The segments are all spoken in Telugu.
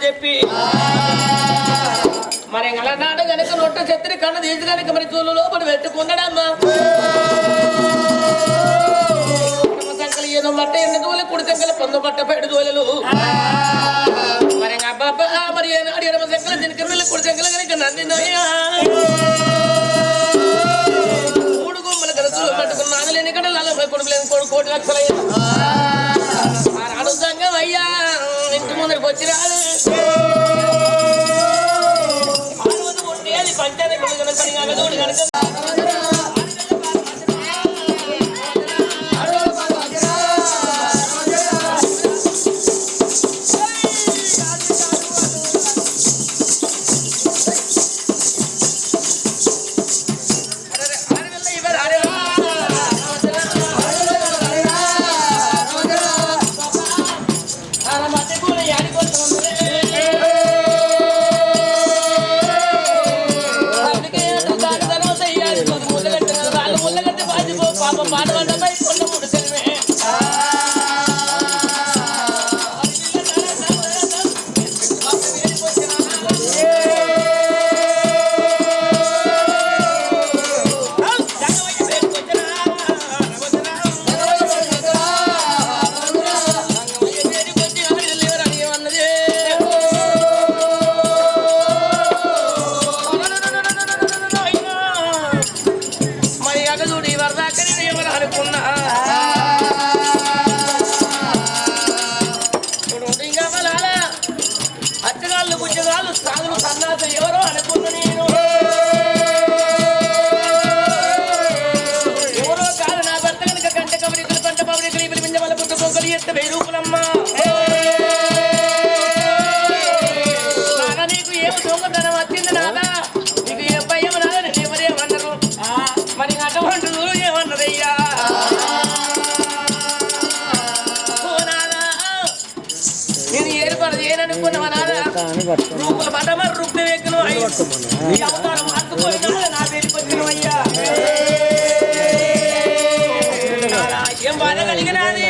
చెప్పి మరి అలనాడు గనక నొట్ట చెత్తిని కన్ను తీసి కనుక మరి తూలు లోపల పెట్టుకున్నాడమ్మా. సంకలు ఏదో మట్ట ఎన్ని దూలు కుడి సంకలు పొందు పట్ట పెడు దూలలు మరి అబ్బాబ్బా మరి ఏనాడు ఎడమ సంకలు దీనికి వెళ్ళి కుడి సంకలు కనుక నందినయ్యా మూడు గుమ్మలు కలుసు పట్టుకున్నాను లేని కడ నలభై కొడుకులేని కోటి లక్షలయ్యా సంఘం అయ్యా ఇంటి ముందరికి వచ్చిరాడు పంచాయతీ పని కనుక ఏం బాధ కలిగినది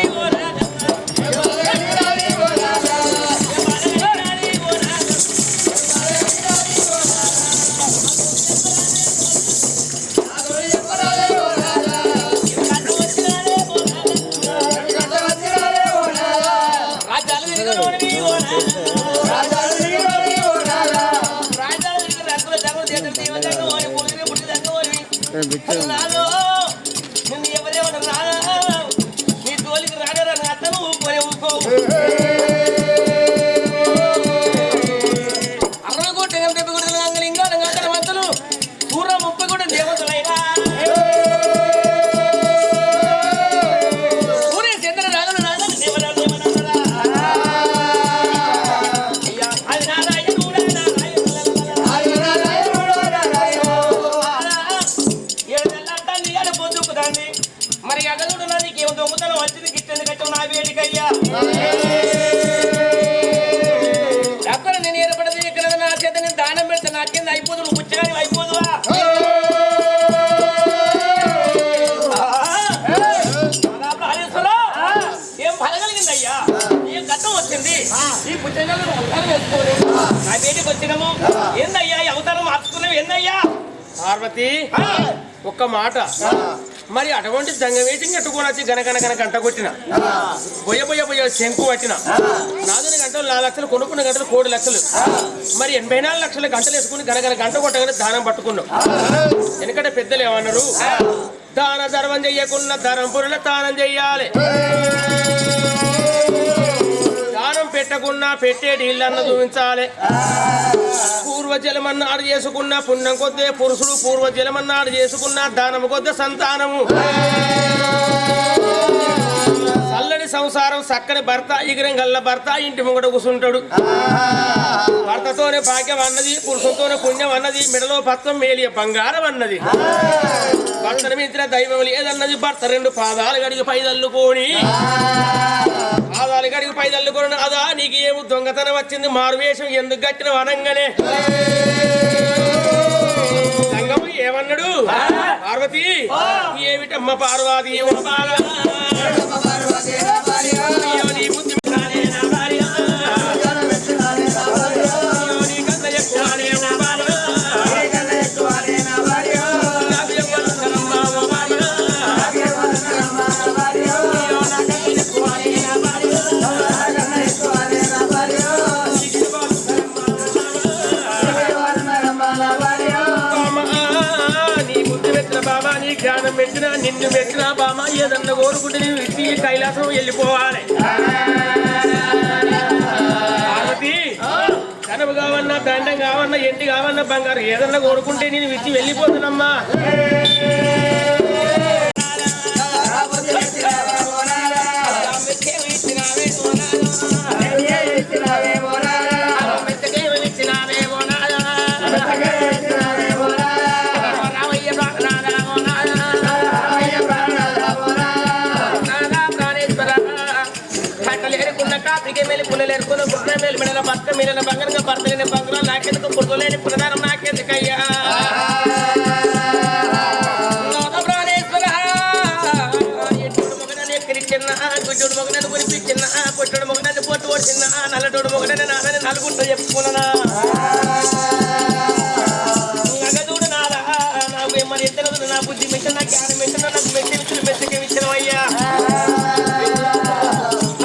నీ తోలికి రాడరా అత్తను ఊరుకోనే ఊరుకో అరవై కోట్లు డెబ్బై కోట్లు ఇంకా గంటల మత్తలు పూర్వ 30 కోట్ల దేవతలైనా సూర్య చంద్ర రాగలు రాగలు దేవరాలు దేవనరా అయ్యా అది నారాయణుడా పొద్దుకుదాన్ని మరి అగలుడు నీకేమో దొంగతనం వచ్చింది గిట్టంది కట్టం నా వేడికయ్యా అక్కడ నేను ఏర్పడది ఇక్కడ నా చేత నేను దానం పెడితే నా కింద అయిపోదు నువ్వు పుచ్చగాని అయిపోదువా ఏం పలగలిగిందయ్యా ఏం గట్టం వచ్చింది ఈ పుచ్చగాలు అవతారం వేసుకోలేదు నా వేడికి వచ్చినాము ఏందయ్యా ఈ అవతారం మార్చుకున్నావు ఏందయ్యా పార్వతి ఒక్క మాట మరి అటువంటి దంగవేసి కట్టుకోనొచ్చి గనగన గంట కొట్టిన బొయ్య శంకు పట్టిన 4 గంటలు 4 లక్షలు కొనుక్కున్న గంటలు 1 కోటి లక్షలు మరి 84 లక్షల గంటలు వేసుకుని గనగన గంట కొట్టగానే దానం పట్టుకున్నాం. ఎందుకంటే పెద్దలు ఏమన్నారు, దాన ధర్మం చెయ్యకున్న ధర్మపురుల దానం చెయ్యాలి, దానం పెట్టకున్నా పెట్టేటి ఇల్లన్న చూపించాలి, పూర్వజలమన్నాడు చేసుకున్న పుణ్యం కొద్దే పురుషుడు, పూర్వజలమన్నాడు చేసుకున్న దానము కొద్దే సంతానము, చల్లని సంసారం చక్కని భర్త ఎగిరం గల్ల భర్త ఇంటి ముంగట కూర్చుంటాడు. భర్తతోనే భాగ్యం అన్నది, పురుషులతోనే పుణ్యం అన్నది, మెడలో పత్రం మేలియ బంగారం అన్నది, భర్తను మించిన దైవం లేదన్నది. భర్త 2 పాదాలు గడిగి పైదల్లుకోని పైదల్లుకొని అదా నీకు ఏమి దొంగతనం వచ్చింది, మారువేషం ఎందుకు గట్టిన వనంగానే సంగము ఏమన్నాడు, పార్వతి ఏమిటమ్మ పార్వతి బుద్ధి జ్ఞానం మెచ్చిన నిన్ను మెచ్చిన బామ ఏదన్నా కోరుకుంటే నేను ఇచ్చి కైలాసం వెళ్ళిపోవాలి. పార్వతి కనవు కావన్నా దండం కావన్నా ఎండి కావన్నా బంగారు ఏదన్నా కోరుకుంటే నేను ఇచ్చి వెళ్ళిపోతానమ్మా. పుల్లలేరుకున్న పుట్టిన మేలు మెడల భర్త మీలిన బంగారంగా భర్త లేని బంగారం నాకెందుకు పుట్టలేని పునదానం నాకెందుకయ్యా. ప్రాణేశ్వర ఎట్టుడు మొగనని ఎక్కిరిచిన్న గుడ్డుడు మొగనని గురిపించిన పొట్టుడు మొగనని పొట్టు ఓడిచిన నల్లటోడు మొగనని నాదని నలుగుంటూ చెప్పుకున్నా. నగదుడు నాదా నాకు మరి ఇద్దరు నా బుద్ధి మెచ్చిన నా జ్ఞానం మెచ్చిన నాకు మెచ్చిన మెచ్చకి ఇచ్చిన అయ్యా.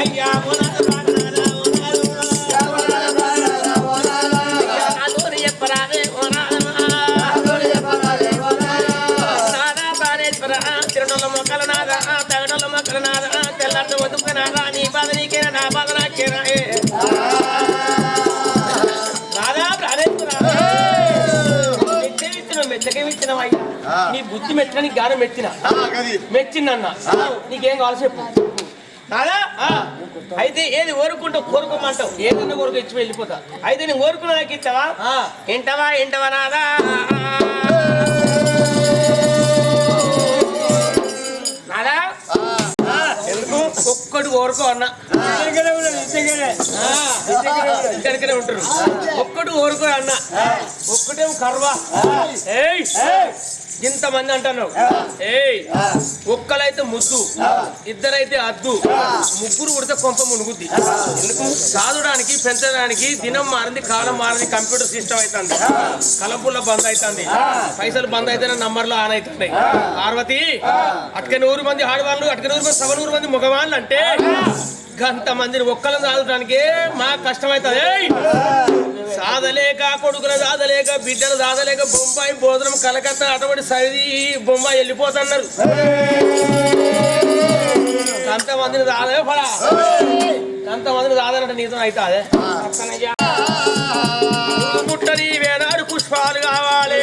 అయ్యా నీ బుద్ధి మెచ్చిన నీ జ్ఞానం మెచ్చిందన్నా నీకేం కావాలి చెప్పు. అయితే ఏది కోరుకుంటావు కోరుకోమంటావు ఏదన్నా కోరుకు ఇచ్చి వెళ్ళిపోతా. అయితే నేను కోరుకున్నా నాకు ఇస్తావా ఇంటవా నాదా. నాదా ఎందుకు ఒక్కడు కోరుకో అన్నా ఇక్కడికనే ఉంటారు. ఒక్కడు కోరుకో అన్నా ఒక్కటేమో కర్వా ఇంతమంది అంటున్నావు. ఒక్కలైతే ముద్దు ఇద్దరైతే అద్దు ముగ్గురు ఉడితే కొంప మునుగుద్ది. ఎందుకు సాధడానికి పెంచడానికి దినం మారింది కాలం మారింది కంప్యూటర్ సిస్టమ్ అవుతుంది కలంపుల్లో బంద్ అవుతుంది పైసలు బంద్ అయితేనే నంబర్లు ఆన్ అవుతున్నాయి. పార్వతి అటుక 100 మంది ఆడవాళ్ళు అటుక 100 మంది 700 మంది మగవాళ్ళు అంటే అంతమందిని ఒక్కలను సాధడానికి మా కష్టమవుతుంది. సాధలేక కొడుకులు సాధలేక బిడ్డలు సాధలేక బొంబాయి భోజనం కలకత్తా అటువంటి సరిది బొంబాయి వెళ్ళిపోతున్నారు. అంతమందిని రాదే పడా అంతమందిని రాదనంటే నీతో అవుతాదే. ముట్టని వేనాడు పుష్పాలు కావాలి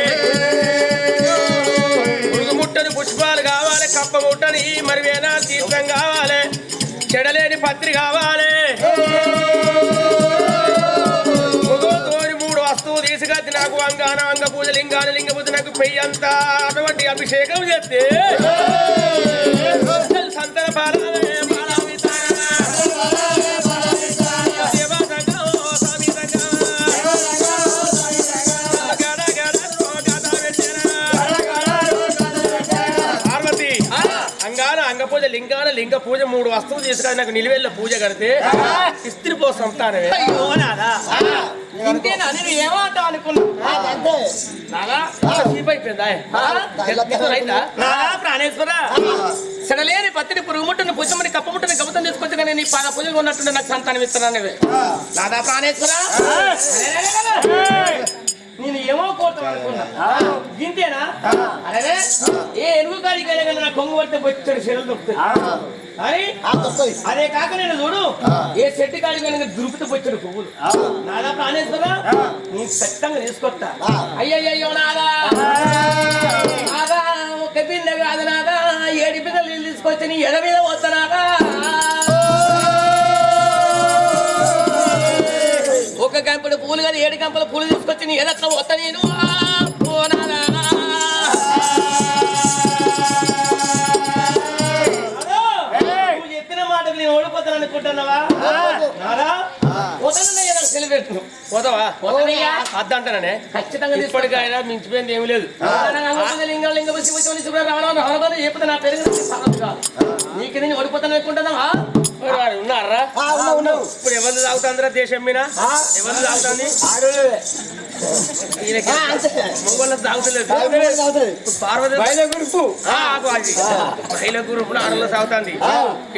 ముట్టని పుష్పాలు కావాలి కప్ప ముట్టని మరి వేనాడు తీర్థం కావాలి చెడలేని పత్రి కావాలి తీసుకొచ్చి నాకు అంగాన అంగ పూజ లింగాన లింగ పూజ నాకు పెయ్యంతా అటువంటి అభిషేకం చేస్తే సంతన పార్వతి అంగాన అంగ పూజ లింగాన లింగ పూజ 3 వస్తువులు తీసుకొని నాకు నిలువెళ్ళ పూజ కడితే ఇస్త్రీ పో సంతానమే. ఇంతేనా నేను ఏమంటా అనుకున్నా ప్రాణేశ్వర సడలేని పత్తిని పురుగు ముట్టని పుచ్చమని కప్ప ముట్టని గమతం తీసుకొచ్చి కానీ నీ పాద పూజలు ఉన్నట్టుండే నాకు సంతానం ఇస్తున్నాను నాదా ప్రాణేశ్వర. నేను ఏమో కోరుతాను అనుకున్నా గింతేనా అరే ఏ ఎరుగు కాడికి వెళ్ళగా నా కొంగు పడితే వచ్చాడు శరీరం దొరుకుతాయి అని అదే కాక నేను చూడు ఏ చెట్టు కాడికి వెళ్ళగా దురుకుతూ వచ్చాడు పువ్వులు. నాదా ప్రాణేశ్వర నేను ఖచ్చితంగా తీసుకొస్తా. అయ్యయ్యో నాదా నాదా ఒక బిందె కాదు నాదా 7 బిందెలు తీసుకొచ్చి నీ ఎడ మీద వస్తానాదా. ఒక గంపల పూలు కాదు 7 గంపల పూలు తీసుకొచ్చి నీ ఎదట్లో వస్తా నేను. నువ్వు చెప్పిన మాటకు నేను ఓడిపోతాను అనుకుంటున్నావా? పోతావా అద్దంటానే ఖచ్చితంగా ఇప్పటికైనా మించిపోయింది ఏమి లేదు. చెప్తే నా పెరుగు నీకు నేను ఓడిపోతాను అనుకుంటున్నావా? ఉన్నారా ఇప్పుడు ఎవరు తాగుతుందిరా దేశం మీద ఎవరు తాగుతుంది మొగోళ్ళ తాగుతలేదు పార్వతి మహిళ గ్రూపు మహిళ గ్రూపులో ఆడలో సాగుతుంది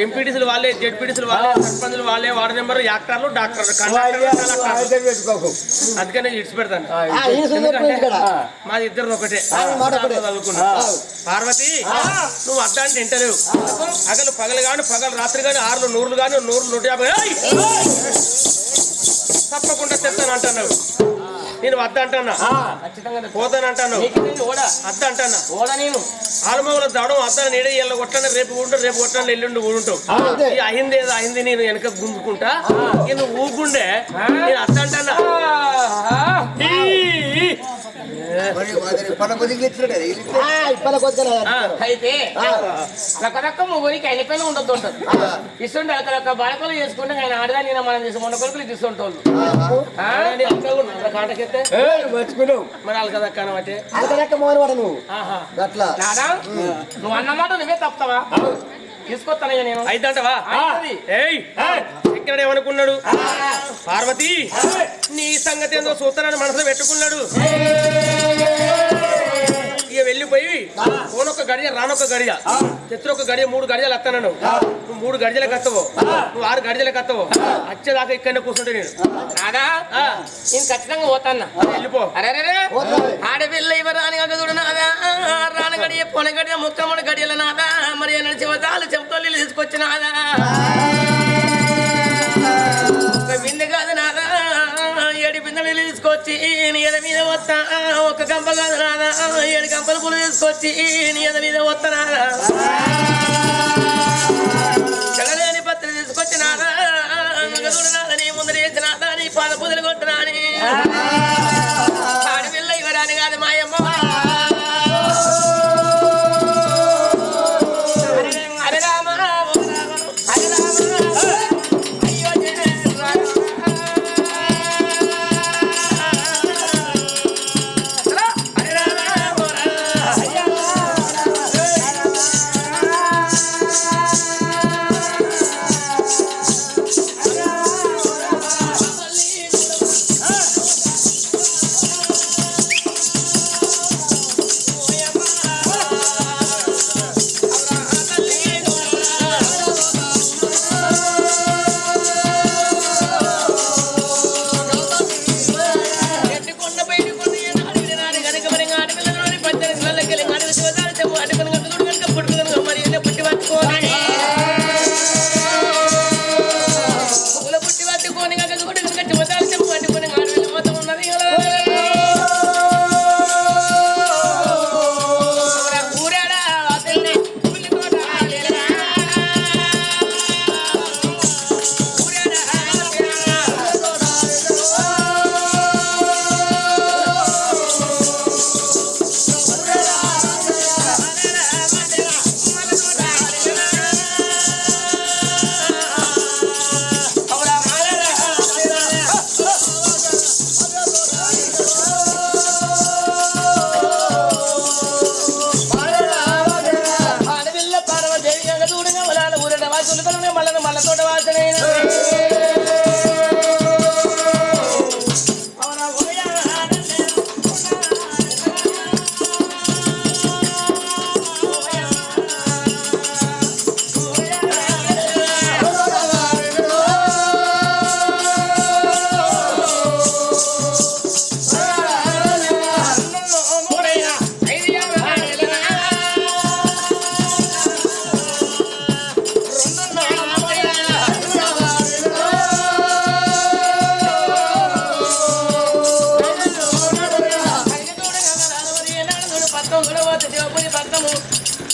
ఎంపీటీసీలు వాళ్ళే జెడ్పీటీసీలు వాళ్ళే సర్పంచులు వాళ్ళే వార్డు నెంబర్ యాక్టర్లు డాక్టర్లు అందుకనే ఇడిచి పెడతాను మాది ఇద్దరు ఒకటే చదువుకున్నా పార్వతి నువ్వు అడ్డా అంటే తింటలేవు పగలు పగలు కానీ పగలు రాత్రి కానీ 6 100 కానీ 100 150 తప్పకుండా తెస్తాను అంటున్నావు నేను వద్ద అంటున్నా పోతాను అంటాను అద్ద అంటున్నా నేను ఆలమూల దాడం అద్ద నీడ ఎల్ల కొట్టాను రేపు ఉంటావు రేపు కొట్టాను ఎల్లుండి ఊడుంటావు అహింది ఏదో అహింది నేను వెనక గుంజుకుంటా నేను ఊకుండే నేను అద్ద అంటున్నా అయితే రకరక ముగ్గురికి అయిపోయిన ఉండొద్దు ఉంటుంది ఇస్తుంటే రకరక బాలకలు చేసుకుంటే ఆయన ఆడదా నేను మనం చేసి మొన్న కొడుకులు తీసుకుంటోళ్ళు కాంటకెత్తే మరి అలకదక్కన అంటే నువ్వు అన్నమాట నువ్వే తప్పుతావా తీసుకొస్తానయ్యా నేను అయితంటవా ఇక్కడ ఏమనుకున్నాడు పార్వతి నీ సంగతి ఏందో సూత్రాన్ని మనసులో పెట్టుకున్నాడు ఇక వెళ్ళిపోయి పోనొక్క గడియ రానొక్క గడియ తెచ్చునొక్క గడియ 3 గడియలు వస్తాను నువ్వు 3 గడియలకు వస్తావు నువ్వు 6 గడియలకు వస్తావు వచ్చేదాకా ఇక్కడనే కూర్చుంటే నేను రాదా నేను ఖచ్చితంగా పోతాన్నా వెళ్ళిపో అరే ఆడపిల్ల ఇవ్వరాని చూడు నాదా రాని గడియ పొన గడియ ముక్కమ్మడి గడియల నాదా మరి నడిచి వదాలు చెంపతోళ్ళు తీసుకొచ్చినాదా బిందె కాదు నాదా 7 బిందెలు తీసుకొచ్చి నీ ఎద మీద వస్తా ఒక గంప కాదు నాదా 7 గంపల పూలు తీసుకొచ్చి నీ ఎద మీద వస్తా నాదా చెడలేని పత్రి తీసుకొచ్చి నాదా చూడు నాదా నీ ముందర వేసి నాదా నీ పాద పూజలు కొట్టునాని ఆడపిల్ల ఇవ్వరాని కాదు మాయమ్మ హరే రామ హరే రామ అయ్యో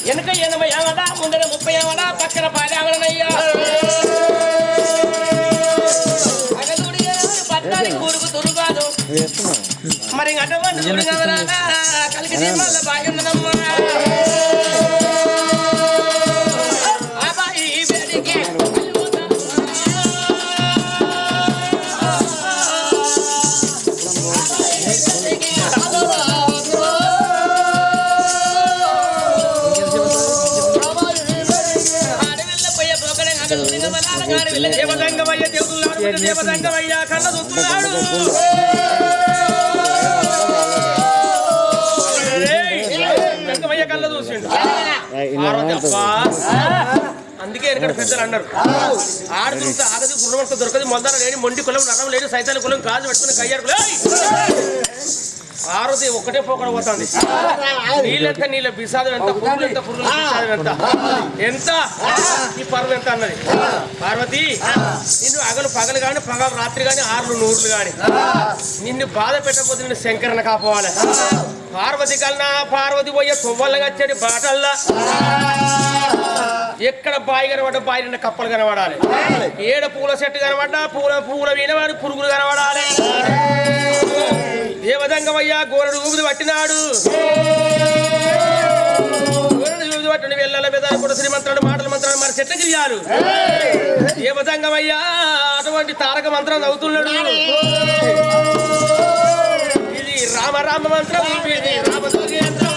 వెనక 80 ఆవడా ముందర 30 ఆవడా పక్కన 10 ఆవడనయ్యా పట్టానికి ఊరుకు తురుగాదు మరి అటువంటి తురుగవరా కలిగి సినిమాల బాగున్నదమ్మా అబ్బాయి బేడికి దేవదంగమయ్య దేవుడు దేవదంగమయ్య కన్న చూస్తున్నాడు పార్వతి అబ్బా అందుకే ఎందుకంటే పెద్దలు అన్నారు ఆడదుంటే ఆగదు గుర్రమంతా దొరకదు మొదల లేని మొండి కులం నరం లేని సైతాల కులం గాజు పెట్టుకుని కయ్యారు పార్వతి ఒక్కటే పోకడ పోతుంది నీళ్ళెంత నీళ్ళ బిసాదం ఎంత పురుగులు ఎంత పురుగుల బిసాదం ఎంత ఎంత ఈ పర్వం ఎంత అన్నది పార్వతి నిన్ను పగలు కానీ పగలు రాత్రి కానీ 6 నూరులు కానీ నిన్ను బాధ పెట్టకపోతే నిన్ను శంకరన కాపోవాలి పార్వతి కన్నా పార్వతి పోయే తొవ్వలుగా వచ్చేది బాటల్లా ఎక్కడ బాయి కనబడ్డ బాయి నిన్న కప్పలు కనబడాలి ఏడ పూల చెట్టు కనబడ్డా పూల వినవాడి పురుగులు కనబడాలి ఏ విధంగా అయ్యా గోరడు ఊపిది పట్టినాడు గోరడు ఊపిది పట్టిన వెళ్ళాల పెదాలు కూడా శ్రీమంత్రాలు మాటల మంత్రాలు మరి చెట్టు గిరియాలు ఏ విధంగా అయ్యా అటువంటి తారక మంత్రం అవుతున్నాడు ఇది రామ రామ మంత్రం ఇది రామదోగి యంత్రం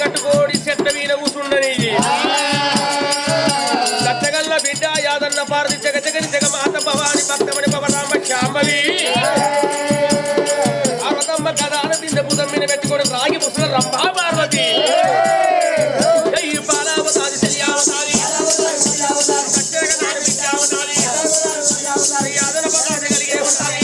కట్టుకోడి చెట్ల మీద కూర్చుండని సత్తగల్ల బిడ్డ యాదన్న పార్వతి జగజగని జగమాత భవాని భక్తమణి భవరామ శాంబవి పార్వతమ్మ కథాన బిందె భుజం మీద పెట్టుకోవడం రాగి ముసల రంభా పార్వతి బాలావతారి శల్యావతారి యాదన పదార్థ కలిగే ఉంటాయి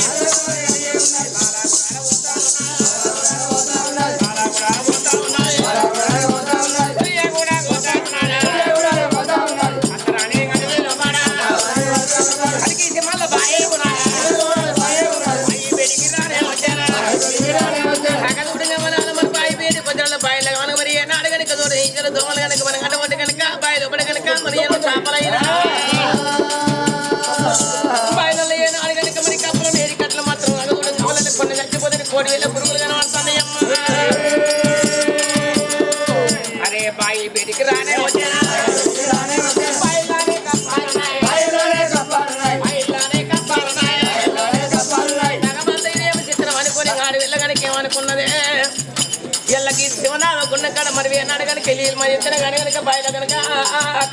పురుగులు కనబడుతున్నాయి అరే బాయి బయటికి రానే వచ్చానా చిత్రం అనుకుని ఆడి వెళ్ళగానికి ఏమనుకున్నదే ఎల్లకి శివనామ గుండ కాడ మరి అన్నాడు కనుక వెళ్ళి మరి ఇచ్చిన కానీ కనుక బయట కనుక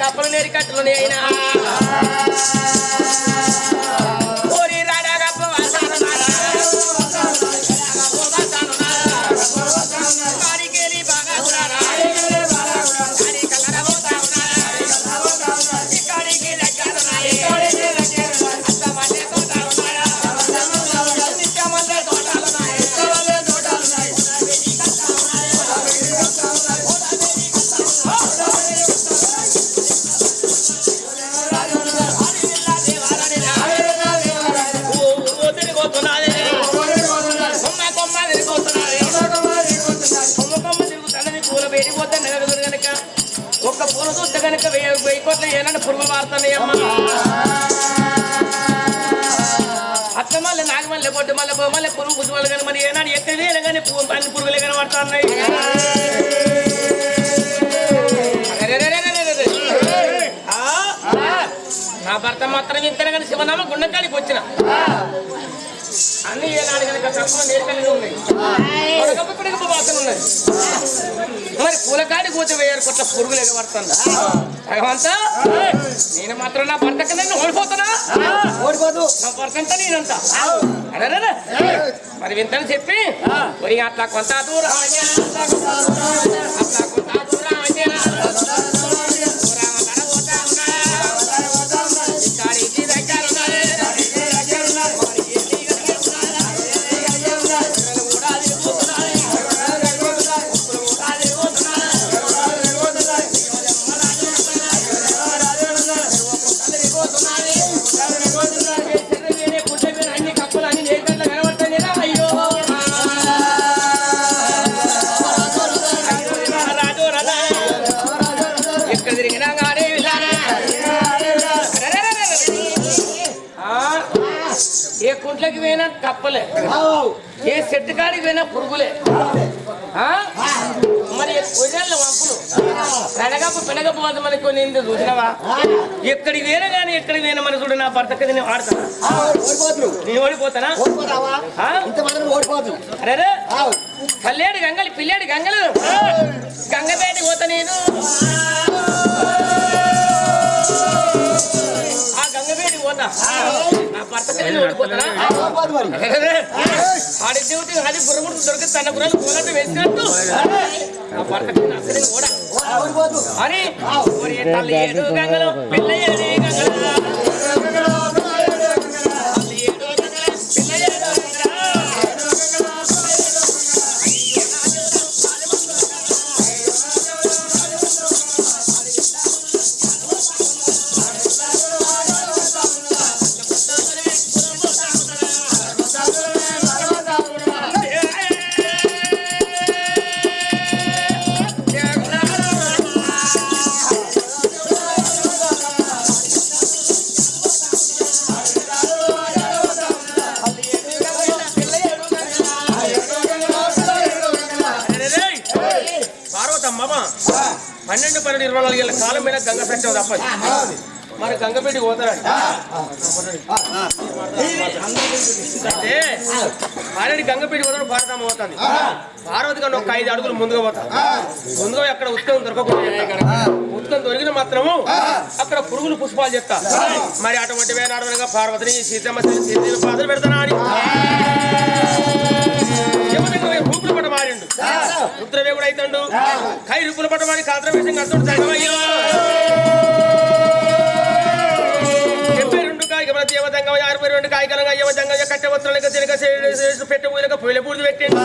కప్పలు నేరి కట్టలు అయినా ఒక్క పూల చూస్తే కనుక 1000 కోట్ల ఏనాడు పురుగులు మారుతున్నాయమ్మ అత్త మళ్ళీ నాగమల్లె పొట్టు మళ్ళీ పురుగు పుట్టుమల్లి కానీ మరి ఏనాడు ఎక్కడ కానీ అన్ని పురుగులే కనబడుతున్నాయి నా భర్త మాత్రం ఇంతనే కానీ శివనామ గుండెకాడికి వచ్చిన అన్ని ఏనాడు కనుక తక్కువ నేర్కలు ఉన్నాయి పిడగప్ప వాసన ఉన్నది మరి పూలకాడి కూర్చో 1000 కోట్ల పురుగులు ఎగబడుతుంది భగవంతా నేను మాత్రం నా భర్త కింద ఓడిపోతున్నా ఓడిపోదు నా భర్త అంతా నేనంతా అరే మరి వింతని చెప్పి మరి అట్లా కొంత దూరం అట్లా కొంత దూరం చెట్లకి పోయినా కప్పలే, ఏ చెట్టు కాడికి పోయినా పురుగులే. మరి ఒరిజినల్ వంపులు పెనగప్పు వద్ద మనకి కొన్ని చూసినావా? ఎక్కడికి వేనా కానీ ఎక్కడికి పోయినా మన చూడు నా భర్త కదా నేను ఆడతానా? నేను ఓడిపోతానా? అరే కల్లేడు గంగలు పిల్లేడు గంగలు గంగపేట పోతా నేను. ఆ గంగపేటకి పోతా నా భర్త కదా ఓడిపోతానా? ఆడి దేవుడి అది గుర్రముడు దొరికి తన గుర్రాలు పోగొట్టు వేసినట్టు నా భర్త అసలు కూడా అని తల్లి ఏడు గంగలు పిల్ల ఏడు గంగలు కాలం మీద గంగ పెట్టవు తప్పదు. మరి గంగపేటకి పోతారండి అంటే ఆల్రెడీ గంగపేటకి పోతాడు భారతమ్మ పోతుంది. పార్వతి కన్నా ఒక 5 అడుగులు ముందుగా పోతాను. ముందుగా అక్కడ ఉత్కం దొరకకుండా ఉత్కం దొరికిన మాత్రము అక్కడ పురుగులు పుష్పాలు చెప్తా. మరి అటువంటి వేనాడగా పార్వతిని సీతమ్మ పాదలు పెడతానా అని రూపుల పట మారిండు. రుద్రవేగుడు అవుతాడు. కై రూపుల పట మారి కాంత్రవేషం కడుతుండు. జగమయ్యో దేవతంగా 62 కాయకలంగా యువతంగా కట్టె వస్త్రాలకు తినక పెట్టె పూలకు పొయ్యిల పూర్తి పెట్టండి.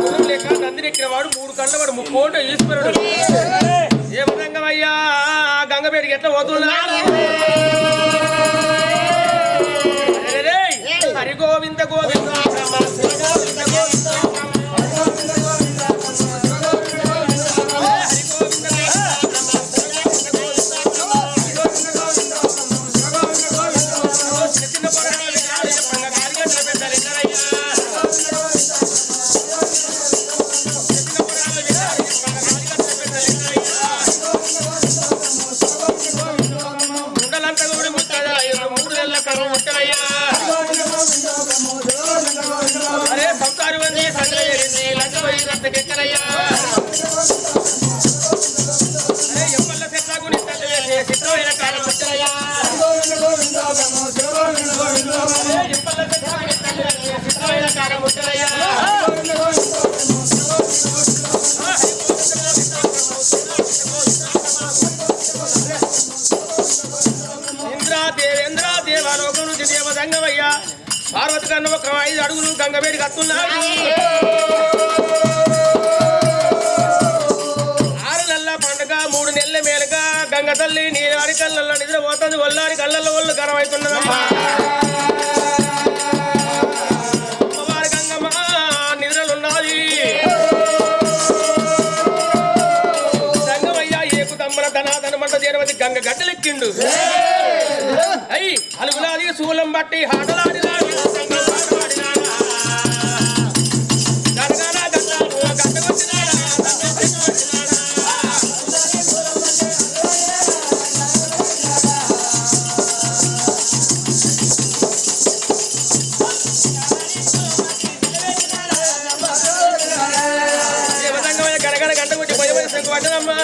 గురువు లేక నందిరెక్కిన వాడు 3 కళ్ళ వాడు 3 కోట్ల ఈశ్వరుడు. ఏ విధంగా అయ్యా గంగపేటకి ఎట్లా పోతున్నాడు? హరి గోవింద గోవింద పార్వతి కన్నా ఒక 5 అడుగులు గంగపేటకి వస్తున్నాడు. 6 నెలల పండుగ 3 నెలల మేలుగా గంగ తల్లి నీరాడి కళ్ళల్లో నిద్ర పోతుంది. వల్లారి కళ్ళల్లో ఒళ్ళు గరం అవుతున్నదమ్మా. అమ్మవారి గంగమ్మ నిద్రలున్నది. గంగమయ్య ఏకు తమ్మన ధనాధన మంట చేరవది గంగ గడ్డలెక్కిండు. అయ్యి అలుగులాది శూలం బట్టి హాటలాడి గడగడ గంట కొట్టి పోయి పడ్డదమ్మా.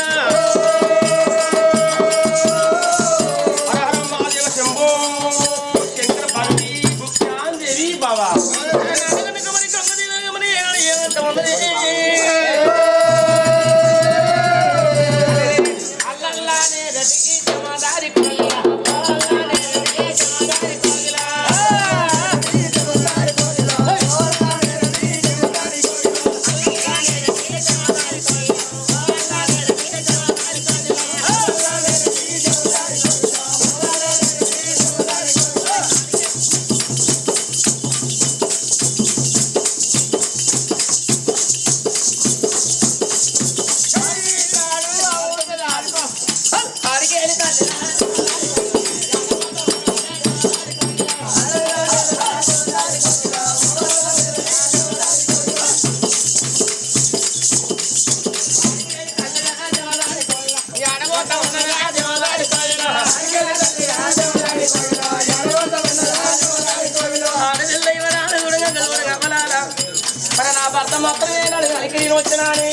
మాత్రమే అడిగి నేను వచ్చినాని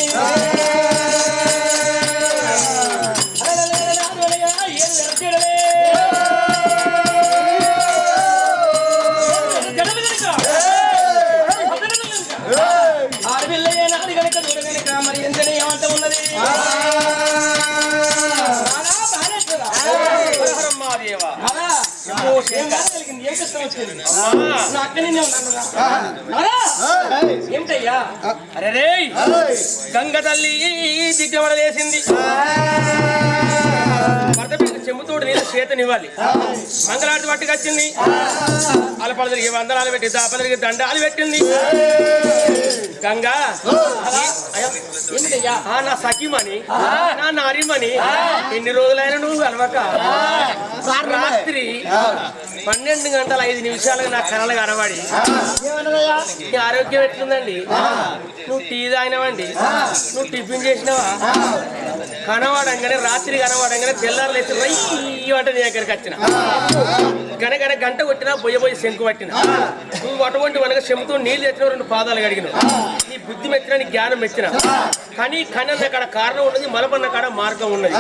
ఆడపిల్లయ్యే నాది కనుక దూర కనుక మరి ఎంతనే ఏమంట ఉన్నది ఏమిటయ్యా అరే గంగ తల్లి దిగ్గమడలేసింది భర్త చెంబుతోడు నీళ్ళు చేతనివ్వాలి మంగళారతి పట్టుకొచ్చింది అలపలదరికి వందనాలు పెట్టి దాపలరికి దండాలు పెట్టింది గంగా నా సఖిమని నా నారిమని ఎన్ని రోజులైనా నువ్వు కలవక రాత్రి 12 గంటల 5 నిమిషాలకు నా కళలు కనబడి నీ ఆరోగ్యం ఎట్లుందండి నువ్వు టీ తాగినవండి నువ్వు టిఫిన్ చేసినావా కనవాడంగానే రాత్రి కనవాడంగానే తెల్లారు లేచి అంటే నీ దగ్గరికి వచ్చిన గనగన గంట కొట్టినా బొయ్య శంకు పట్టిన నువ్వు అటువంటి వనక చెంపుతూ నీళ్ళు తెచ్చిన 2 పాదాలు కడిగినావు నీ బుద్ధి మెచ్చిన నీ జ్ఞానం మెచ్చిన కానీ కన్న కాడ కారణం ఉన్నది మలపన్న కాడ మార్గం ఉన్నది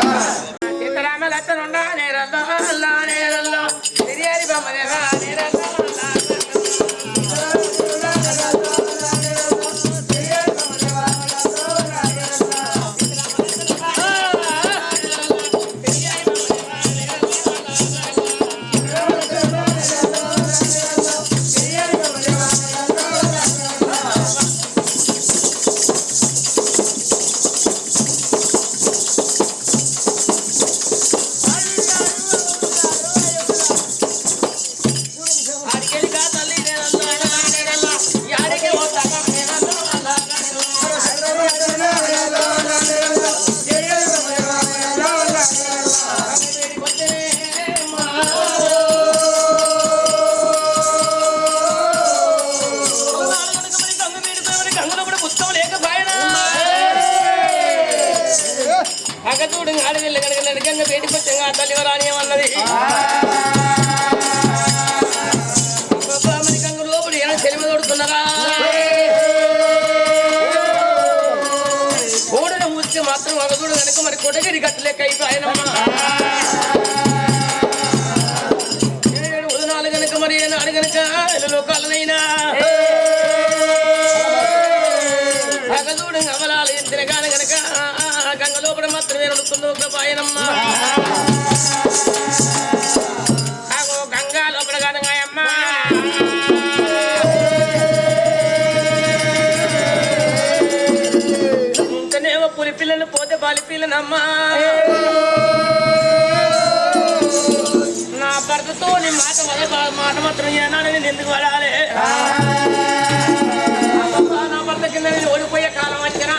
కొట్టగిరి గట్లెక్క అయిపోయానమ్మా 7 ఉదనాలు గనక మరి నాడు గనక లోకాలనైనా అగదూడు అమలాలు ఎత్తిన గాని గనక గంగ లోపల మాత్రమే నడుస్తుందో ఒక పాయనమ్మా అగో గంగా లోపల గానగాయమ్మా ఇంకనేమో పులి పిల్లలు పోతే బాలి పిల్లనమ్మా నా భర్తతో నీ మాట మాత్రం ఏనాడు నేను ఎందుకు పడాలి నా భర్త కింద నేను ఓడిపోయే కాలం వచ్చినా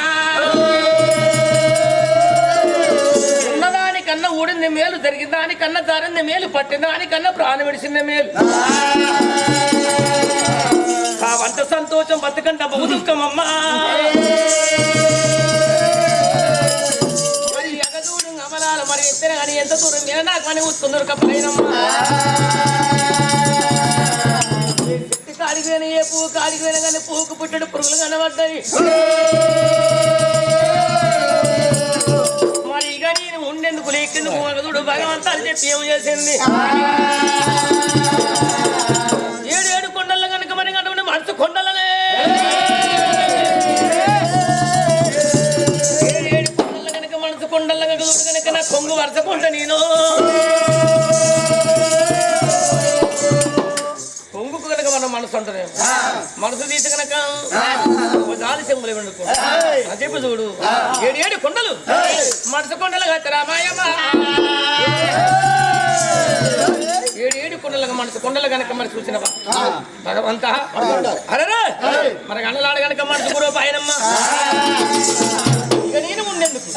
ఉన్నదానికన్నా ఊడింది మేలు జరిగింది దానికన్నా జారింది మేలు పట్టింది దానికన్నా ప్రాణం విడిచింది మేలు వంట సంతోషం బతుకంట బహు దుఃఖమమ్మా మరి ఎగదూడు అమలాలు మరి ఎత్తిన కానీ ఎంత దూరం మీద నాకు అని వస్తున్నారు కప్పైనమ్మా చెట్టు కాడిపోయిన ఏ పువ్వు కాడిపోయినా కానీ పువ్వుకు పుట్టడు పురుగులు కనబడ్డాయి మరి ఇక నేను ఉండేందుకు లేకెందుకు మగదుడు భగవంతాలు చెప్పి ఏం చేసింది 7 కొండల కనుక మరి అటువంటి మనసు కొండలనే 7 కొండల కనుక మనసు కొండల కనుక నా కొంగు వరసకుంటా నేను కొంగుకు కనుక మన మనసు ఉంటుంది మనసు తీసి కనుక గాలి చెంగులు వండుకో చెప్పు చూడు 7 కొండలు మనసు కొండలు రామాయమ్మ 7 కొండలకు మనసు కొండలు కనుక మరి చూసినవా భగవంత అరే మన కన్నలాడు కనుక మనసు కూడా పాయనమ్మా ఇక నేను ఉండేందుకు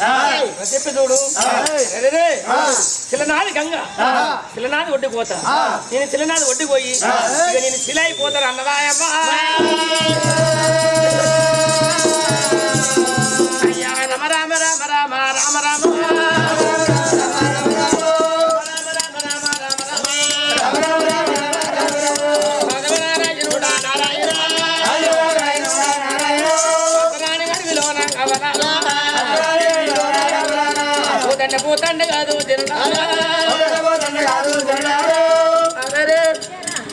చెప్పి చూడు శిలనాది గంగ శిలనాది ఒడ్డుకు పోతా నేను శిలనాది ఒడ్డుకు పోయి ఇక నేను శిల అయిపోతాను అన్నదాయమ్మా అయ్యా రామ రామ రామ రామ రామ రామ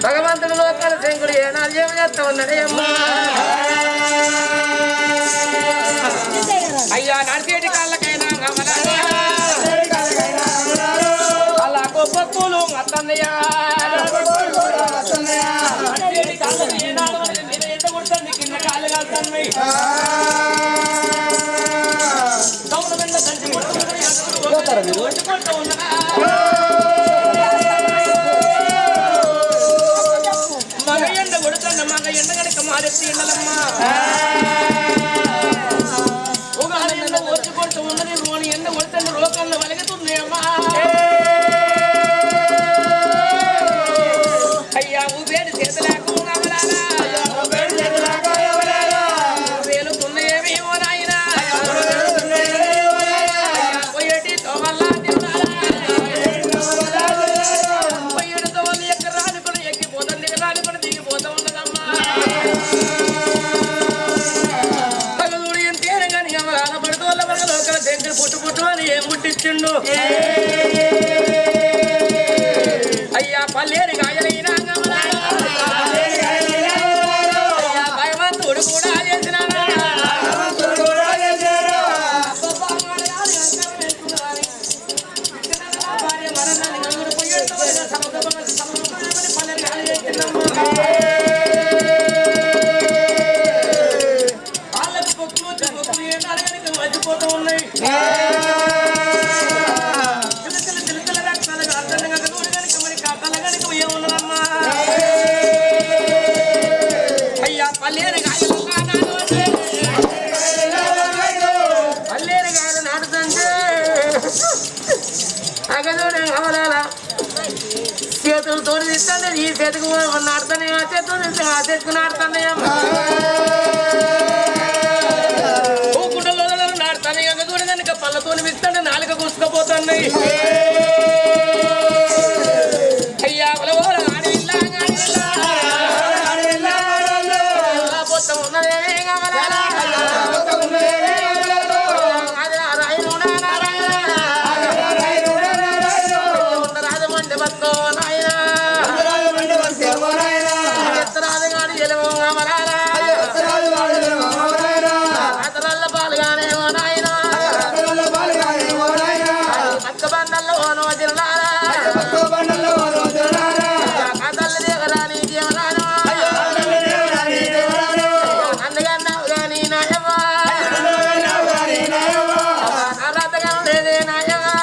భగవంతుడు లోకాల శంకుడు ఏనాడు ఏమి చేస్తా ఉన్నాడే అమ్మా అయ్యా నడిచేటి కాళ్ళకైనా అలా గొప్ప పూలు అత్తన్నయ్యా ఎంత కొడుతుంది కింద కాళ్ళు కాలుతున్నాయి మగ ఎండ కొడుతున్న మగ ఎండ కనుక మారెత్తి ఎండలమ్మా ఒక ఎండ వచ్చి కొడుతూ ఉన్నది రోని ఎండ కొడుతున్న రోకల్లో వలగతున్నాయమ్మా అయ్యా ఊబేడు చేతులకు వేలుతున్నాయేమో నాయన పోయేటి తోవల్లా పోయేటితో వాళ్ళు ఎక్కడ రాని కూడా ఎక్కిపోతాం దిగరాని కూడా దిగిపోతా ఉన్నదమ్మా పగలుడు ఎంతేన కానీ ఎవరాన పడుతూ వాళ్ళ పగలు ఒక దగ్గర పుట్టు అని ఏం పుట్టించిండు అయ్యా పల్లేరు గాయలైనా అయ్యా భగవంతుడు కూడా చేసిన వాళ్ళకి పొక్కులు వచ్చి పొక్కులు ఏనాడు కనుక మర్చిపోతూ ఉన్నాయి చిలుకల రక్తాలుగా అర్థం కనుక దూడు కనుక మరి కథల కనుక ఏమున్నదమ్మా అయ్యా పల్లేరు గాయలు పల్లేరు గాయలు నాటుతుంటే అగదూడే అవలాల చేతులతో ఇస్తాను ఈ చేతికి నాడుతానే ఆ చేతులు ఆ చేతికి నాడుతానేమ్మా కుండలో నాడుతాను అగదూడ కనుక పళ్ళతో ఇస్తాను నాలుక కూసుకపోతున్నాయి అయ్యా పొలవోల ఆడిల్లా మొత్తం ఉన్నదే కావాలా రాజమండ్రి బస్తో నాయన రాజగాడి ఎలవో కావాలా అతరల్ల పాలుగానేమో నాయన అక్క బండల్లో ఓనో జిల్లారా అతల్లి దేవరాని దేవరాను అందుకన్నావు కానీ నాయవా అతగం లేదే నాయవా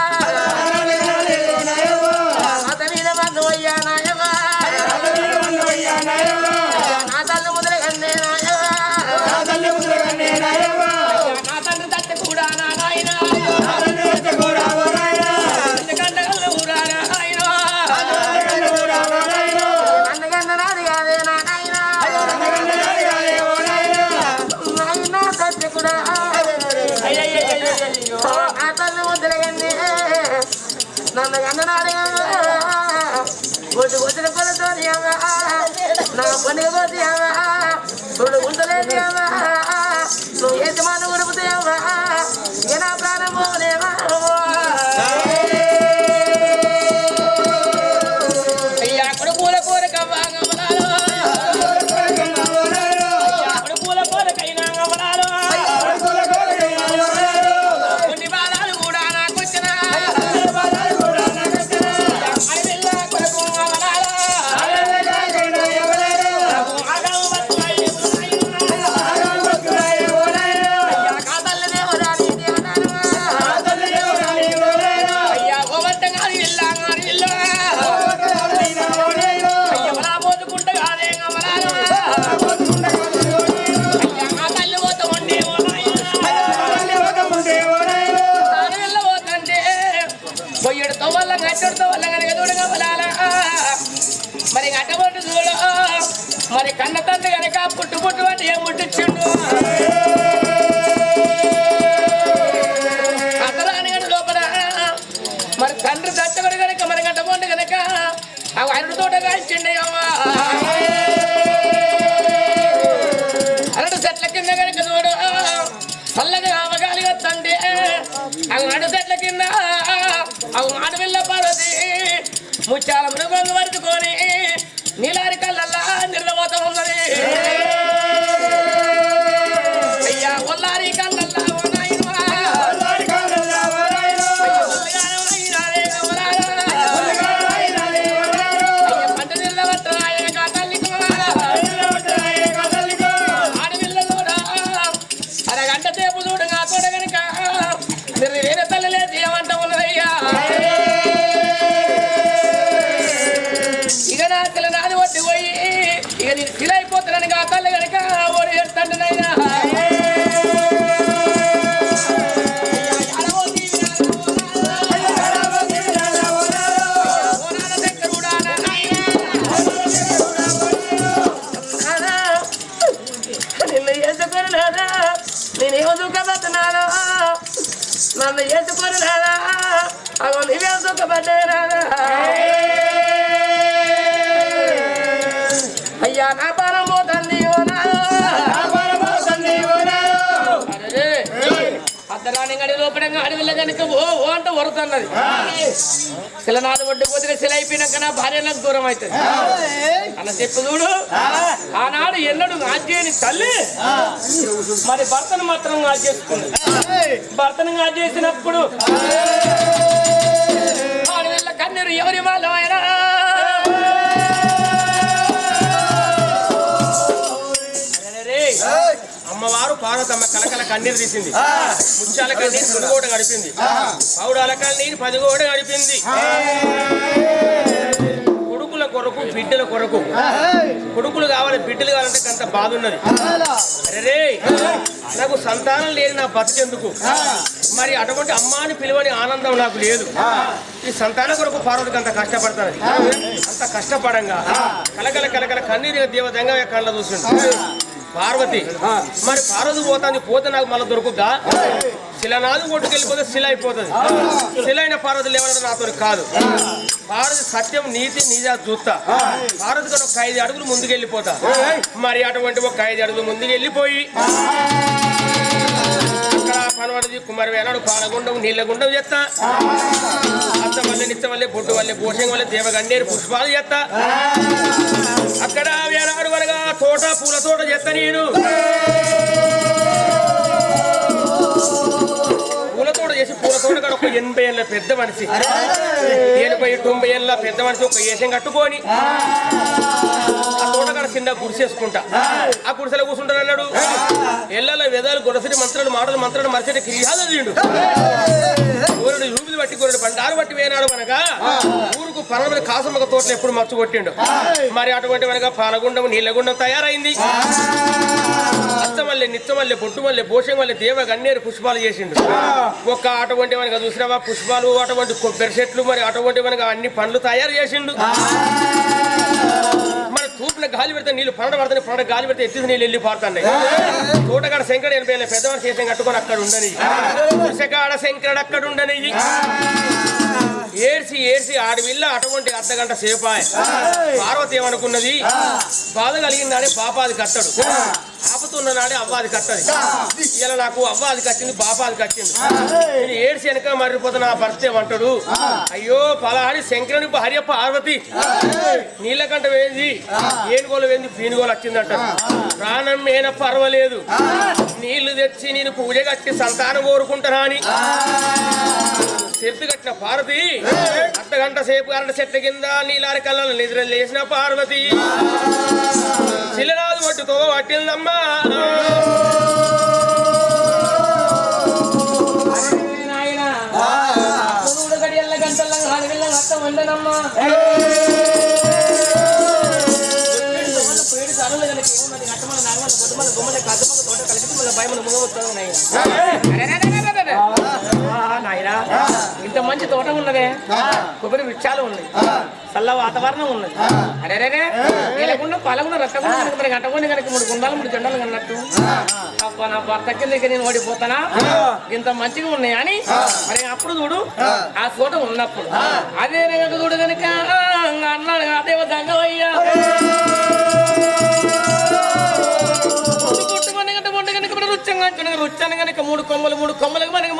అతని మందు అయ్యా నాయవా నా తల్లి ముద్ర కన్నే నాయవా నా తండ్రి తట్టు కూడా నా నాయన కండగల్ల ఊరారా నాయన అందుకన్న నాది కాదే నా నాయన నాయన తట్టు కూడా నా తల్లి ముద్ర కన్నే నన్ను కన్న నాది కొట్టు కొట్టిన కొలతో నా పని పోతే చూడు ఉండలేదు నువ్వు యజమాను ఉడుపుతావా ఇక నా ప్రాణం పోలేవా అయ్యా అక్కడ పూల కోరిక అక్కడ పూల కోరికైనా గమనాలు కొన్ని బాధాలు కూడా నాకు వచ్చిన కొరకు గమనాలు మరి అటువంటి చూడు మరి కన్న తండ్రి కనుక పుట్టు పుట్టు అంటే ఏం ముట్టించిండు అతరాని గడి లోపల మరి తండ్రి దచ్చగడు కనుక మరి గడ్డబొండు కనుక అవి అరటి తోట కాల్చిండి అరటి చెట్ల కింద కనుక చూడు చల్లగా అవగాలిగా తండ్రి అవి అరటి చెట్ల కింద అవి ఆడపిల్ల పడది ముచ్చాల మృగంగా పరుచుకొని నీలారి నేను శిల అయిపోతానని ఆ తల్లి కనుక ఓడి ఎత్తండినైనా నిన్ను వేసుకొని రాదా నేనేమో దుఃఖపడుతున్నాను నన్ను వేసుకొని రాదా అగో నీవే దుఃఖపడ్డే రాదా అయ్యా నా పానం పోతుంది అద్దరాని గడి లోపడంగా అడవిలో కనుక ఓ అంటూ వరుతున్నది శిలనాడు ఒడ్డుపోతే శిల అయిపోయినాక నా భార్య నాకు దూరం అవుతుంది అన్న చెప్పు చూడు ఆనాడు ఎన్నడు ఆజ్ఞని తల్లి మరి భర్తను మాత్రం ఆజ్ఞేసుకుంది భర్తను ఆజ్ఞేసినప్పుడు అడవిలో కన్నీరు ఎవరి వాళ్ళమైనా అమ్మవారు పార్వతమ్మ కలకల కన్నీరు తీసింది ముత్యాల కన్నీరు పులిగోట గడిపింది పౌడాల కన్నీరు పదిగోట గడిపింది కొడుకుల కొరకు బిడ్డల కొరకు కొడుకులు కావాలి బిడ్డలు కావాలంటే కొంత బాధ ఉన్నది అరే నాకు సంతానం లేదు నా బతికెందుకు మరి అటువంటి అమ్మాని పిలువని ఆనందం నాకు లేదు ఈ సంతానం కొరకు పార్వతికి అంత కష్టపడతాను అంత కష్టపడంగా కలకల కలకల కన్నీరు దేవతంగా కళ్ళ చూస్తుంది పార్వతి మరి పార్వతి పోతే నాకు మళ్ళీ దొరుకుద్దా శిలనాదు కొట్టుకెళ్ళిపోతే శిల అయిపోతుంది శిల అయిన పార్వతి లేవడం నాతో కాదు పార్వతి సత్యం నీతి నిజా చూస్తా పార్వతి ఒక 5 అడుగులు ముందుకెళ్ళిపోతా మరి అటువంటి ఒక 5 అడుగులు ముందుకు వెళ్ళిపోయి అక్కడ పనవడది కుమారి వేనాడు పాలగుండం నీళ్ళగుండం చేస్తా అత్త వల్లే నిత్త వల్లే బొడ్డు వల్లే భూషం వల్లే దేవగన్నేరు పుష్పాలు చేస్తా అక్కడ వేనాడు వరగా తోట పూల తోట చేస్తా నేను పూల తోట చేసి పూల తోట కాడ ఒక 80 ఏళ్ళ పెద్ద మనిషి 80-90 ఏళ్ళ పెద్ద మనిషి ఒక ఏషం కట్టుకొని ఆ తోట కాడ చిన్న గుడిసేసుకుంటా ఆ గుడిసెలో కూర్చుంటాను అన్నాడు ఎల్లల వేదాలు గొడసటి మంత్రాలు మంత్రాలు మరిచేట క్రియాలు చదివిండు గోరుడు రూపులు బట్టి గోరుడు బండారు బట్టి వేనాడు అనగా ఊరుకు పనల కాసమ్మక తోటలు ఎప్పుడు మచ్చు కొట్టిండు మరి అటువంటి అనగా పాలగుండం నీళ్ళగుండం తయారైంది అత్తమల్లె నిత్తమల్లె బొట్టు మల్లె భూషం వల్లే దేవ గన్నేరు పుష్పాలు చేసిండు ఒక్క అటువంటి మనగా చూసినావా పుష్పాలు అటువంటి కొబ్బరి చెట్లు మరి అటువంటి మనగా అన్ని పండ్లు తయారు చేసిండు మరి తూర్పున గాలి పెడితే నీళ్ళు పడతాయి పండ గాలి పెడితే ఎత్తి నీళ్ళు వెళ్ళి పారుతున్నాయి తోటగాడ శంకర 80 ఏళ్ళ పెద్దవాడు చేసం కట్టుకొని అక్కడ ఉండని పురుషగాడ శంకరుడు అక్కడ ఉండని ఏడ్చి ఆడవిల్ల అటువంటి అర్ధగంట సేపాయ పార్వతి ఏమనుకున్నది బాధ కలిగిందాడే పాపాది కట్టడు ఆపుతున్న నాడే అవ్వాది కట్టది ఇలా నాకు అవ్వాది కట్టింది బాపాది కట్టింది నేను ఏడ్చి వెనక మర్రిపోతే నా భర్త ఏమంటాడు అయ్యో పలాడి శంకరుని భార్య పార్వతి నీళ్ళకంట వేంది ఏనుగోలు వేంది పీనుగోలు వచ్చిందంట ప్రాణం మేన పర్వాలేదు నీళ్లు తెచ్చి నేను పూజ కట్టి సంతానం కోరుకుంటానా అని చెట్టు కట్టిన పార్వతి అర్ధగంట సేపు అరటి చెట్ల కింద నీలారి కళ్ళ నిద్ర లేచిన పార్వతి శిలనాదు పట్టుతో పట్టిందమ్మా గంటల వండనమ్మా ఇంత మంచి తోట ఉన్నదే కొబ్బరి వృక్షాలు ఉన్నాయి చల్ల వాతావరణం ఉన్నది అరే నీళ్ళకుండా పలకుండా రక్తకుండా మరి గంటకొని కనుక 3 గుండాలు 3 జెండాలు కన్నట్టు నా భర్త కింద నేను ఓడిపోతానా ఇంత మంచిగా ఉన్నాయి అని మరి అప్పుడు చూడు ఆ తోట ఉన్నప్పుడు అదే చూడు కనుక అన్నాడు అదే దంగవయ్యా రుచ్చాను కనుక 3 కొమ్మలకు మనకి 3 కొమ్మలకు మనకి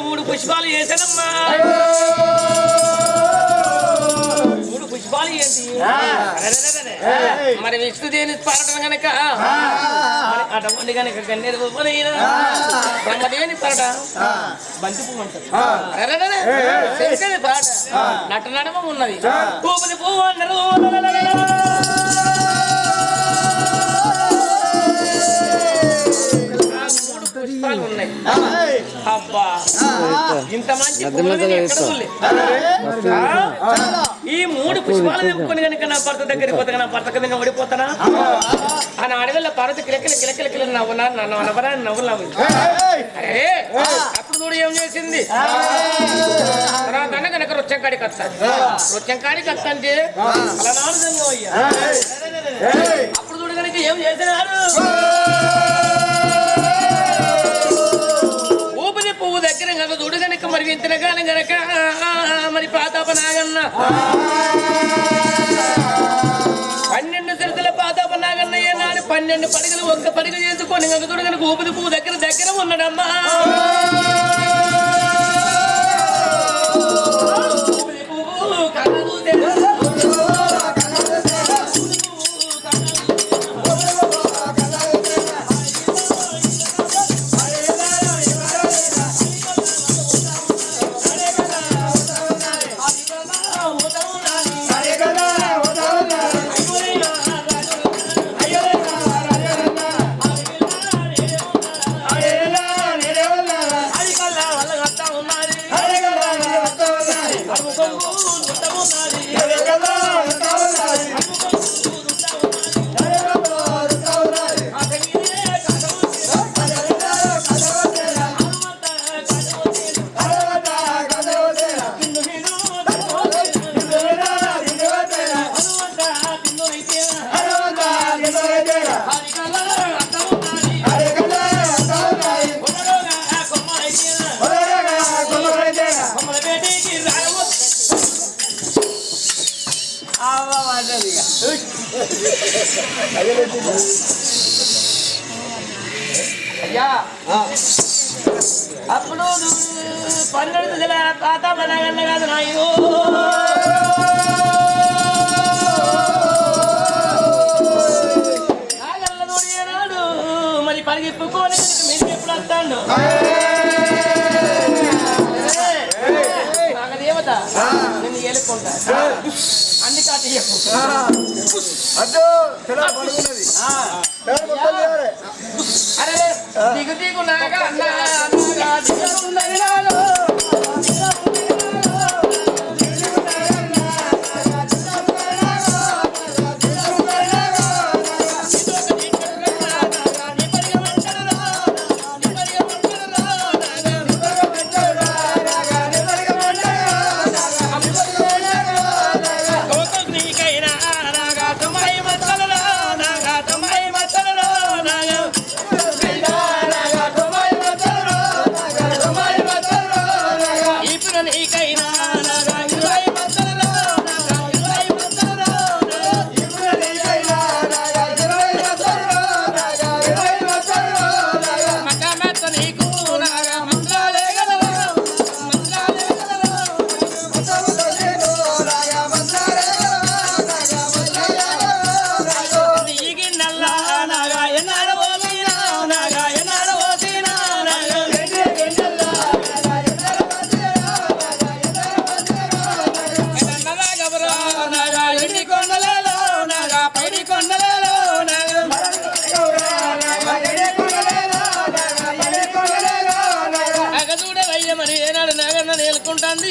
3 పుష్పాలు చేశానమ్మా 3 పుష్పాలు ఏంటి మరి విష్ణుదేవి పరటం కనుక అటువంటి కనుక గన్నేరు బ్రహ్మదేవిని పరట బంతి పువ్వు అంటారు పరట నట నడమ ఉన్నది పూపతి పువ్వు అన్నారు పుష్పాలు ఉన్నాయి. అబ్బా ఇంత మంచి పువ్వులు నేను ఎక్కడ చూడలే. ఈ 3 పుష్పాలు తెప్పుకొని కనుక నా భర్త దగ్గరికి పోతా, నా భర్త కింద ఓడిపోతానా అని అడవిలో పర్వత కిలకిల కిలకిల కిల నవ్వునా నన్ను అనవరా నవ్వులు నవ్వు. అరే అప్పుడు చూడు ఏం చేసింది. తర్వాత కనుక రొచ్చంకాడికి వస్తాను. రొచ్చంకాడికి వస్తాంటే అలా నాలుగు అయ్యా. అప్పుడు చూడు కనుక ఏం చేసినారు. ఊపిరి పువ్వు దగ్గర కనుక చూడు కనుక మరి వింతిన కాలం కనుక మరి పాతాప నాగన్న 12 సిరతల పాతాప నాగన్న ఏనాడు 12 పడుగులు ఒక్క పడుగు చేసుకొని కనుక చూడు కనుక ఊపిరి పువ్వు దగ్గర ఉన్నాడమ్మా. ఊపిరి పువ్వు కళ్ళు అయ్యా అప్పుడు 12 పాతాప నాగన్న కాదు నాయో. నాగన్న నోడి ఏనాడు మరి పరిగెప్పుకోని మీరు ఎప్పుడు వస్తాడు. నాగదేవత నిన్ను ఏలుకుంటా అన్ని కాటి అరే దిగు దిగు నాగా నేర్చుకుంటాంది.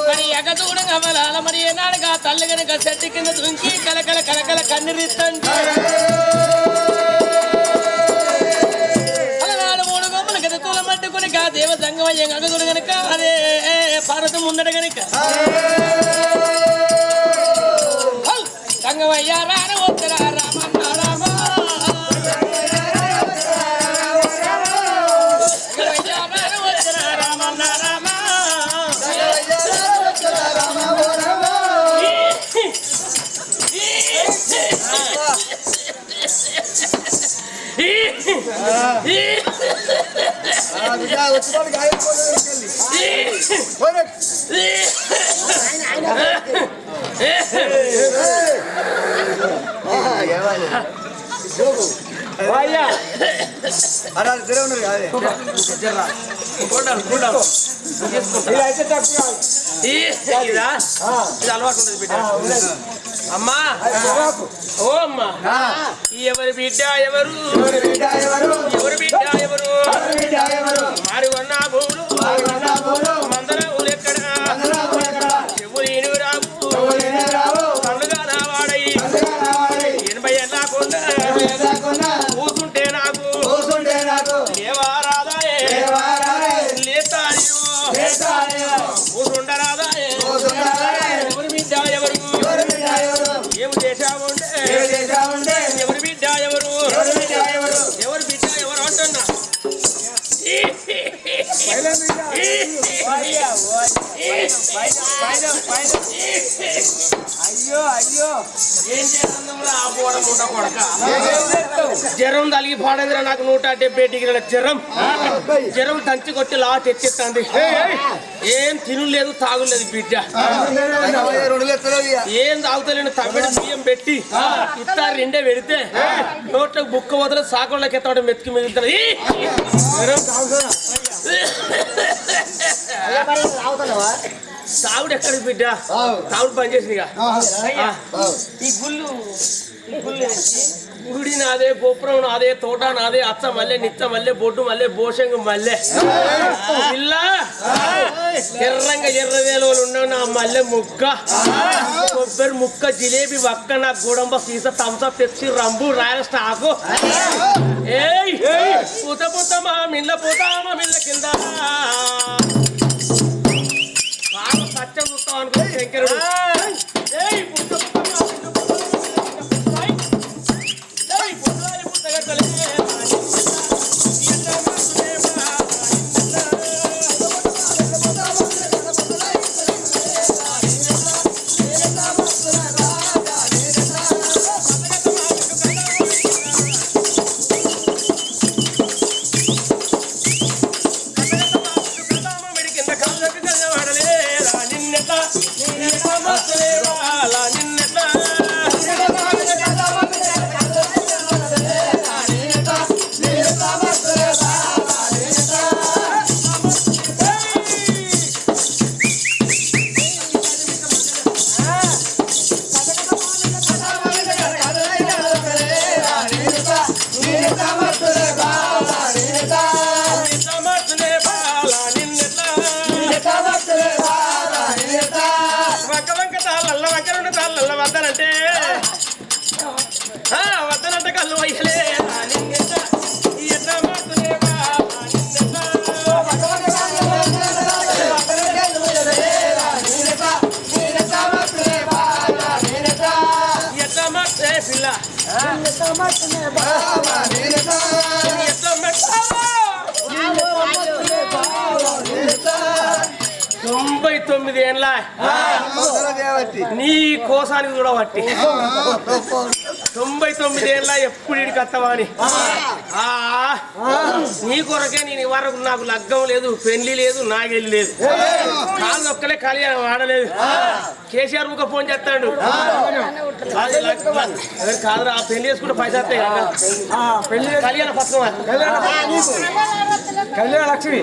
మరి ఎగదూడ గమలాల మరి ఏనాడుగా తల్లి కనుక చెట్టు కింద దుంకి కలకల కలకల కన్నీరిస్తండి. అలనాడు 3 గొమ్మలు కదా తూల మట్టుకుని కా దేవ సంగమయ్య ఎగదూడు గనుక అదే పార్వతి ముందట గనుక సంగమయ్య రాన వద్దరా రామన్న రామ అమ్మా ఓ అమ్మా ఎవరి బిడ్డ ఎవరు ఎవరి బిడ్డ ఎవరు మారి ఉన్న భూములు మందర ఊరెక్కడ చెవులు ఏనుగు రావు పండుగ నా వాడయి 80 ఏళ్ళ కొండ కూసుంటే నాకు లేవారాదాయే లేతా కూసుండరాదాయే ఎవరి బిడ్డ ఎవరు ఏమి చేశావుంటే ఎవరి బిడ్డ ఎవరు ఎవరి బిడ్డ ఎవరు అంటున్నా అయ్యో ఏం చేస్తుందా ఆ పోవడం మూట కొడక జ్వరం తలిగి పాడేదిరా నాకు 170 డిగ్రీల జ్వరం దంచి కొట్టి లా తెచ్చేస్తుంది ఏం తినులేదు తాగులేదు బిడ్డ ఏం తాగుతలేను తమిళ బియ్యం పెట్టి ఇస్తా 2 పెడితే నోట్లకు బుక్క వదల సాకుళ్ళకి ఎత్తడం మెతికి మిగులుతుంది తాగుడు ఎక్కడికి బిడ్డ తాగుడు పని చేసిందిగా ఈ గుళ్ళు గుడి నాదే గోపురం నాదే తోట నాదే అచ్చ మల్లె నిచ్చ మల్లె బొడ్డు మల్లె బోషంగు మల్లె పిల్ల ఎర్రంగా ఎర్రవేలు ఉన్న నా మల్లె ముక్క కొబ్బరి ముక్క జిలేబీ వక్క నా గోడంబ సీస తంస పెప్సి రంబు రాయల స్టాకు ఏయ్ పూత పూత మా మిల్ల కింద బాగా సత్యం చూస్తాం అనుకో శంకరుడు ఏయ్ పూత వద్దనంటే కళ్ళు వయ్యలే పిల్ల 99 ఏళ్ళ నీ కోసానికి కూడా పట్టి 99 ఏళ్ళ ఎప్పుడు ఇడికి వస్తావా అని నీ కొరకే నేను వరకు నాకు లగ్గం లేదు పెళ్లి లేదు నాగెళ్ళి లేదు కాళ్ళు ఒక్కలే కళ్యాణం ఆడలేదు కేసీఆర్ ముఖ ఫోన్ చేస్తాడు కాదురా పెళ్లి చేసుకుంటే పైసా వస్తాయి కళ్యాణ పథకం కళ్యాణ లక్ష్మి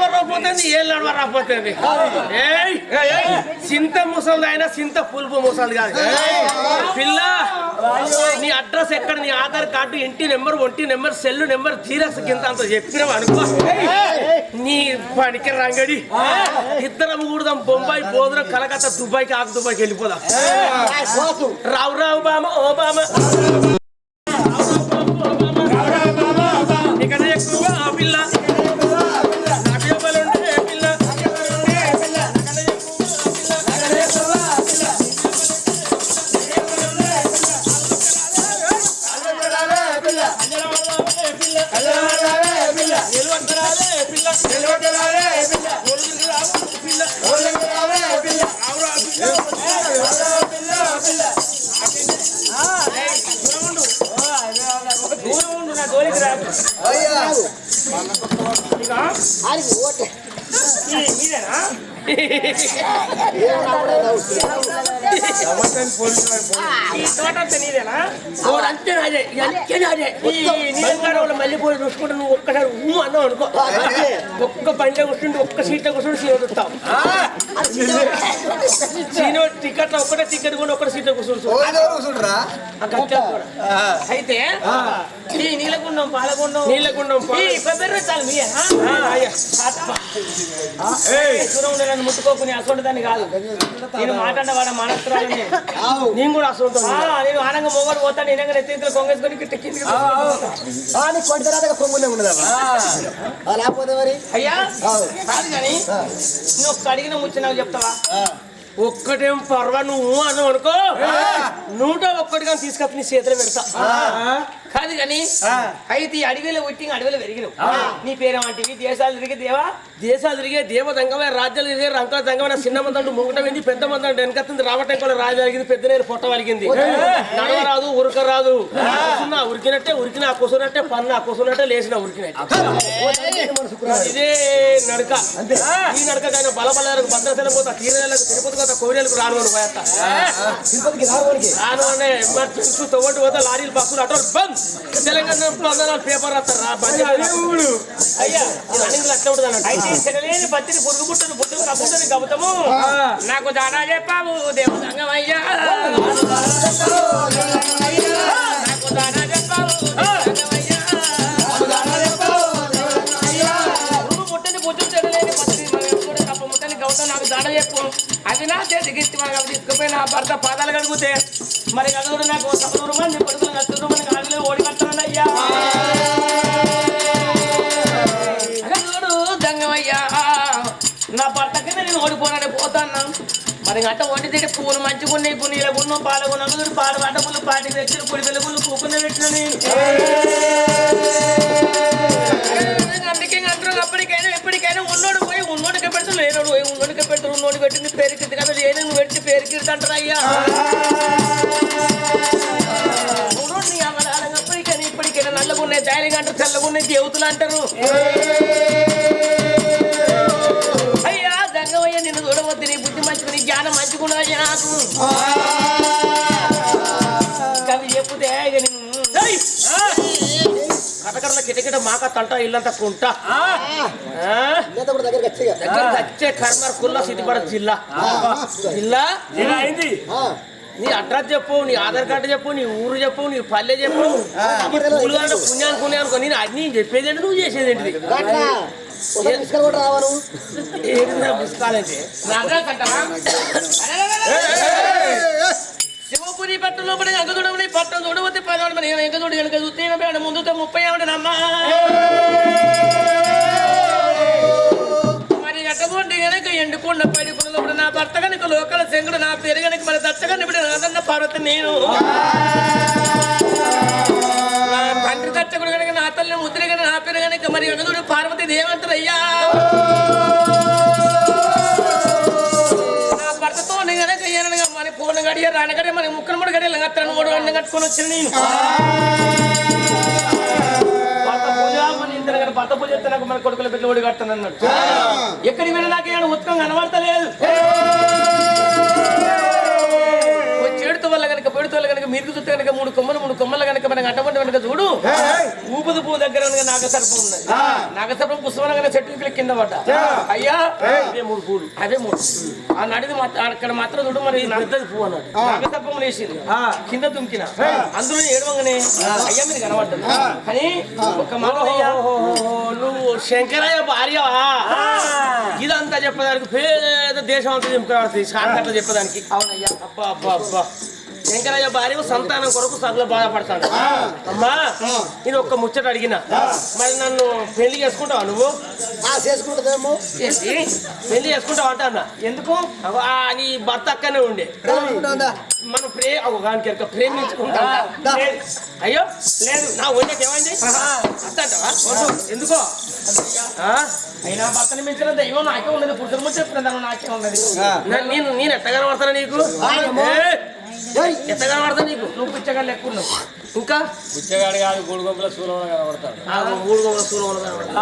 రాకపోతుంది ఏళ్ళు రాకపోతుంది చింత ముసలి అయినా చింత పులుపు ముసలి కాదు పిల్ల నీ అడ్రస్ ఎక్కడ నీ ఆధార్ కార్డు ఇంటి నెంబర్ ఒంటి నెంబర్ సెల్ నెంబర్ జీరక్స్ కింద అంత చెప్పినావు అనుకో నీ పనికి రంగడి ఇద్దరం కూడదాం బొంబాయి బోధురం కలకత్తా దుబాయ్కి దుబాయ్కి వెళ్ళిపోదాం రావు రావు బామ ఓ బామ నీకన్నా ఎక్కువ పిల్ల ఈ తోట అంతా నీదేనా? అంతే నాదే అంతే నాదే. ఈ నీలకాడ మళ్ళీ పోయి చూసుకుంటే నువ్వు ఒక్కసారి అన్నావు అనుకో, ఒక్క బండి కూర్చుంటే ఒక్క సీట్లో కూర్చుంటే సీను వదులుతావు. సీను టికెట్ ఒక్కటే టికెట్ కూడా ఒక్క సీట్లో కూర్చుంటా. అయితే ఈ నీలగుండం పాలగుండం నీళ్ళగుండం పెద్దరు చాలు మీ నన్ను ముట్టుకోకుని అసలు దాన్ని కాదు. నేను మాట్లాడిన వాడ మనస్త్రాలని నేను కూడా అసలు నేను ఆనంగా మొగలు పోతాను. నేను ఎత్తింతలు కొంగేసుకొని కిందికి పొంగునే ఉండదా లేకపోతే మరి అయ్యా కాదు కానీ నువ్వు ఒక్క అడిగిన ముచ్చి నాకు చెప్తావా? ఒక్కటేం పర్వా నువ్వు అన్నావు అనుకో, 101 కానీ తీసుకొచ్చి నీ చేతిలో పెడతా. కాదు కానీ అయితే ఈ అడవిలో పుట్టి అడవిలో పెరిగినావు. నీ పేరేమంటివి? దేశాలు తిరిగి దేవా దేశాలు తిరిగే దేవదంగమే రాజ్యాలు తిరిగే రంకల దంగమైన చిన్న మందండు ముంగట వెంది పెద్ద మందండు వెనకత్తుంది రావటంకోల రాజు అలిగింది పెద్ద నేను పొట్ట వలిగింది. నడవరాదు ఉరకరాదు, కూర్చున్నా ఉరికినట్టే ఉరికినా కూర్చున్నట్టే పన్నా కూర్చున్నట్టే లేచిన ఉరికినట్టే. ఇదే నడక. ఈ నడక కానీ బలబలకు భద్రతలు పోతా, తీరేళ్ళకు తిరుపతి పోతా, కోరిలకు రాను అని పోయేస్తా. రాను అనే తోటి పోతా లారీలు బస్సులు అటో బంద్. తెలంగాణ పేపర్ రాస్తారు అయ్యా అట్లా ఉంటుంది అన్నట్టు. అయితే చెడలేని పత్తిని పురుగు పుట్టను పుట్టుకు కప్పుతుంది కబుతము. నాకు దానా చెప్పావు దేవుడంగమయ్యా, నాకు దానా చెప్పావు పురుగు పుట్టని పుట్టు చెడలేని పత్తిని కూడా కప్ప ముట్టని గౌతం నాకు దాన చెప్పు. అది నా చేతికి ఇచ్చి మనకు అవి తీసుకుపోయి నా భర్త పాదాలు కడుగుతే మరి కడుగుడు నాకు 100 మంది కొడుకులు 100 మంది ఆడలే ఓడి కట్టానయ్యా. నా భర్త కింద నేను ఓడిపోనాడే పోతాను. మరి గంట వండి తింటే పూలు మంచిగున్నాయి, ఇప్పుడు నీళ్ళగున్నాం పాలగున్నాం పాలు గంట పుల్లు పాటి తెచ్చిన పొడి వెలుగులు కూకునే పెట్టినని. అందుకే అంటారు అప్పటికైనా ఎప్పటికైనా ఉన్నోడు పోయి ఉన్నోడికి పెడతాడు, లేనోడు పోయి ఉన్నోడికి పెడతాడు. ఉన్నోడికి పెట్టింది పేరుకిద్ది కదా, ఏను పెట్టి పేరుకిద్ది అంటారు. అయ్యా నీ అమలాలంగా ఎప్పటికైనా ఇప్పటికైనా నల్లగున్నాయి ధైర్యంగా అంటారు, తెల్లగున్నాయి దేవతలు అంటారు. అయ్యా గంగవయ్య నిన్ను చూడవద్దు, నీ బుద్ధి మంచిగా నీ జ్ఞానం మంచిగున్నా నాకు కవి చెప్పుతే కటకడల కిటకిట మాక తంట ఇల్లంతా కుంట దగ్గరికి వచ్చే కర్మర్ కుల్ల సిద్దిపేట జిల్లా జిల్లా అయింది. నీ అడ్రస్ చెప్పు, నీ ఆధార్ కార్డు చెప్పు, నీ ఊరు చెప్పు, నీ పల్లె చెప్పు, పుణ్యాన్ని పుణ్యానుకో. నేను అన్ని చెప్పేదేంటి నువ్వు చేసేదేంటి? శివపురి పట్టణంలో పడి అంకదూడమని పట్టణం చూడవద్దు 10 మరి ఎంకదూడు వెనక చూస్తే ముందుతో 30 ఆవిడనమ్మా. మరి అట్టబోండి కనుక ఎండుకున్న పడికున్న నా భర్త కనుక లోకల శంకుడు నా పేరు కనుక మరి దచ్చగాని ఇప్పుడు అదన్న పార్వతి నేను. నా తండ్రి దచ్చకుడు కనుక నా తల్లి ముద్ర కనుక నా పేరు కనుక మరి ఎంకదూడు పార్వతి దేవంతరయ్యా. నా భర్తతో కనుక ఏనగా మరి పూర్ణ గడియ రానగడే మరి ముక్కలు మూడు గడియలు అత్తను 3 అన్న కట్టుకొని వచ్చిన నేను. భర్త పూజ చేస్తే నాకు మన కొడుకుల పెట్టి ఓడి కడతాను అన్నాడు. ఎక్కడికి వెళ్ళి నాకు ఏమైనా ఉత్కంగా కనబడతలేదు. చెడుతో వల్ల కనుక పెడుతో వల్ల కనుక మీరు చూస్తే కనుక 3 కొమ్మలు కనుక మనకి అట్టబడి కనుక చూడు. ఊపది పువ్వు దగ్గర నాగసర్పం ఉన్నది. నాగసర్పం పుష్పంగా చెట్టు కింద పడ్డా. అయ్యా అదే 3 పూలు అదే 3 ఆ నడిది అక్కడ మాత్రం చూడు. మరి నడిది పువ్వు అన్నాడు. నాగసర్పం లేచింది కింద దుంకిన అందులో ఏడవంగానే అయ్యా మీరు కనబడ్డది. కానీ ఒక మాట నువ్వు శంకరయ్య భార్యవా? ఇదంతా చెప్పడానికి పేద దేశం అంతా చెప్పుకోవాలి షార్ట్కట్లో చెప్పడానికి. అవునయ్యా. అబ్బా అబ్బా అబ్బా శంకరయ్య భార్య సంతానం కొరకు సగల బాధపడతాడు. అమ్మా నేను ఒక్క ముచ్చట అడిగినా, మరి నన్ను పెళ్లి చేసుకుంటావా? నువ్వు చేసుకుంటుందేమో. పెళ్లి చేసుకుంటావు అంట అన్న. ఎందుకు? నీ భర్త అక్కనే ఉండే మనం ప్రేమించుకుంటా. అయ్యో లేదు నా వండకి ఏమైంది అత్త అంటావా? ఎందుకో అయినా భర్తని మించిన దైవం నాకే ఉన్నది. పురుషుల ముచ్చ నాకే ఉన్నది. నేను ఎట్టగా పడతాను నీకు? ఎంత కనబడతా నీకు? నువ్వు పిచ్చగా లెక్కున్నావు. ఇంకా పుచ్చగాడు కాదు, గూడు గొప్పల సూలంలో కనబడతాడు. 3 గోల సూరంలో కనబడతా.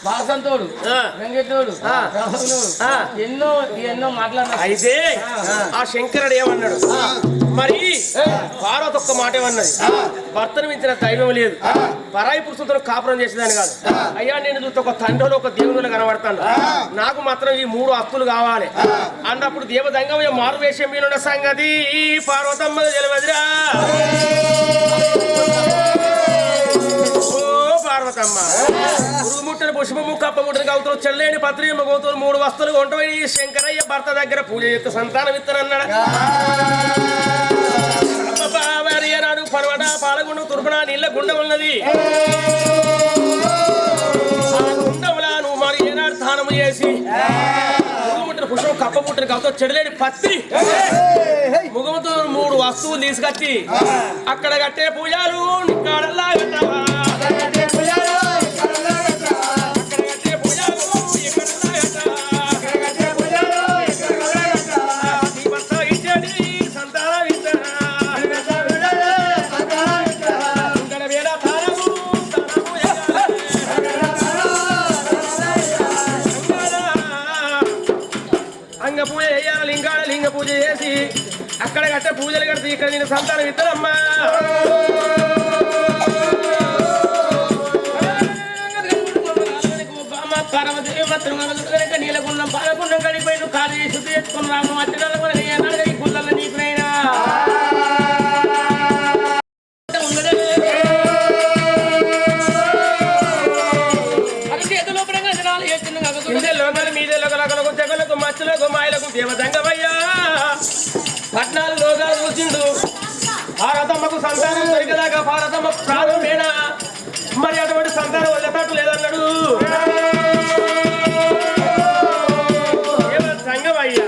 వాసంతోడు, వెంకటోడు, ఎన్నో ఎన్నో మాట్లాడినా. అయితే ఆ శంకరుడు ఏమన్నాడు మరి? పార్వతి ఒక్క మాట ఏమన్నది, భర్తను మించిన దైవం లేదు, పరాయి పురుషులతో కాపురం చేసేదాన్ని కాదు. అయ్యా నేను చూస్తే ఒక తండ్రిలో ఒక దేవుని కనబడతాను, నాకు మాత్రం ఈ 3 ఆస్తులు కావాలి అన్నప్పుడు దేవదంగం మారు వేషం మీనున్న సంగతి పార్వతమ్మ తెలియదురా. ఓ పార్వతమ్మ, పురుగుముట్టని పుష్పము కప్పముట్టని గౌతులు చెల్లేని పత్రిమ గౌతులు 3 వస్తువులు కొంటపోయి శంకరయ్య భర్త దగ్గర పూజ చేస్తే సంతానం ఇస్తానన్నాడు. నాడు పర్వట పాలగుండ తుర్పణ నీళ్ళ గుండం ఉన్నది. గుండంలా నువ్వు మరి ఏనాడు స్నానము చేసి ముగ్గుముట్టిన పుష్పం కప్పముట్టిన కప్పతో చెడలేని పత్రి ముఖముతో 3 వస్తువులు తీసుకొచ్చి అక్కడ కట్టే పూజలు కాడల్లా కట్టావా? లింగ పూజ చేసి అక్కడ కట్టే పూజలు కడితే ఇక్కడ నేను సంతానం ఇద్దరమ్మా. నీళ్ళకున్నాం పాలకున్నాం కడిపోయి కాలు శుద్ధి చేసుకున్నాము. అచ్చడాల కూడా ఈ గుళ్ళల్లో నీకునైనా మీదే లోకలకు జగలకు మచ్చలకు మాయలకు దేవదంగమయ్యా 14 లోకాలు చూసిండు. భారతమ్మకు సంతానం దొరికేదాకా భారతమ్మ ప్రాణమేనా మరి అటువంటి సంతానం వదిలేటట్టు లేదన్నాడు దేవదంగమయ్యా.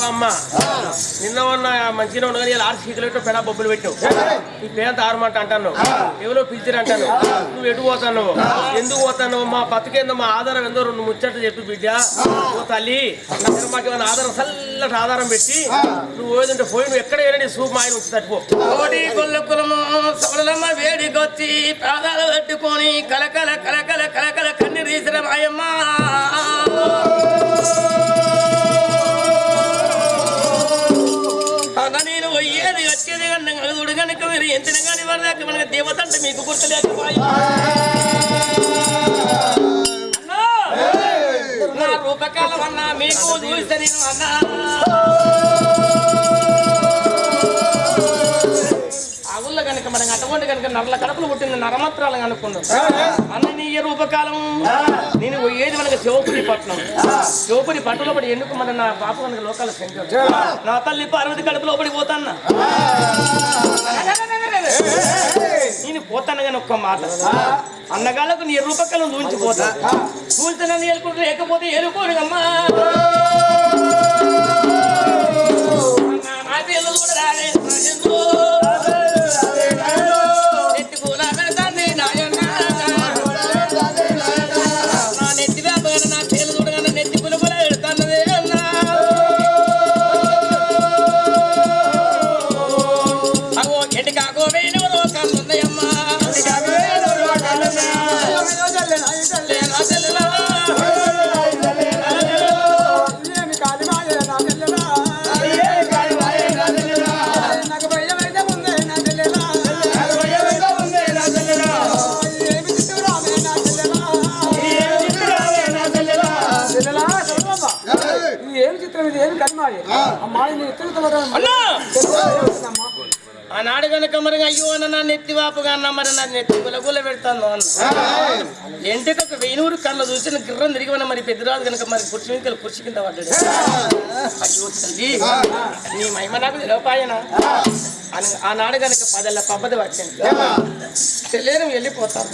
అమ్మా నిన్న ఉన్న మంచిగా ఉండగా 6 కిలోమీటర్ పెడా బొబ్బులు పెట్టావు. ఈ పేద ఆరమంట అంటాను, ఎవరో పిలిచిరు అంటాను. నువ్వు ఎటు పోతాను, ఎందుకు పోతాను? మా బతికేందో మా ఆధారం ఎందో 2 ముచ్చట్లు చెప్పి బిడ్డ ఓ తల్లి మాకు ఏమైనా ఆధారం చల్లటి ఆధారం పెట్టి నువ్వు పోయిందంటే పోయి నువ్వు ఎక్కడ వెళ్ళి సూపు ఆయన వచ్చి తట్టుకో. వేడికొచ్చి ప్రాణాలు పెట్టుకొని కలకల కలకల కలకల కన్నీరు తీసిన మాయమ్మ నేను ఏది వచ్చేది కనుడు కనుక మీరు ఎంతిన కానీ వరదాకా మనకి దేవత అంటే మీకు గుర్తులేకపోయి నా రూపకాలం అన్నా మీకు చూస్తే నేను అన్నా ఆ ఊళ్ళో కనుక మనం అటువంటి కనుక నర్ల కడపలు పుట్టింది నరమత్రాలు అనుకున్నాం అన్న నీ ఏ రూపకాలం నేను ఏది మనకి శివపురి పట్నం శివపురి పట్టణంలో పడి ఎందుకు మన నా పాప కనుక లోకాల శంకర్ నా తల్లి పార్వతి కడుపులో పడి పోతాన్నా నేను పోతాను కానీ ఒక్క మాట అన్నగాళ్ళకు నీ రూపకాలం చూపించిపోతా చూపించనని ఏలుకుంటూ లేకపోతే ఏలుకోరుగమ్మా నా పిల్లలు కూడా రాలే ఆనాడు కనుక మరి అయ్యో అన్న నా నెత్తి వాపుగా అన్న మరి నా నెత్తి గులగుల పెడతాను అన్న ఎంటికి ఒక 1000 కళ్ళ చూసిన గిర్రం తిరిగి మరి పెద్దరాజు కనుక మరి కుర్చీ కింద పడ్డాడు అయ్యో తల్లి నీ మహిమ నాకు తెలియపాయన ఆనాడు కనుక 10 పబ్బది పట్టింది తెలియని వెళ్ళిపోతాను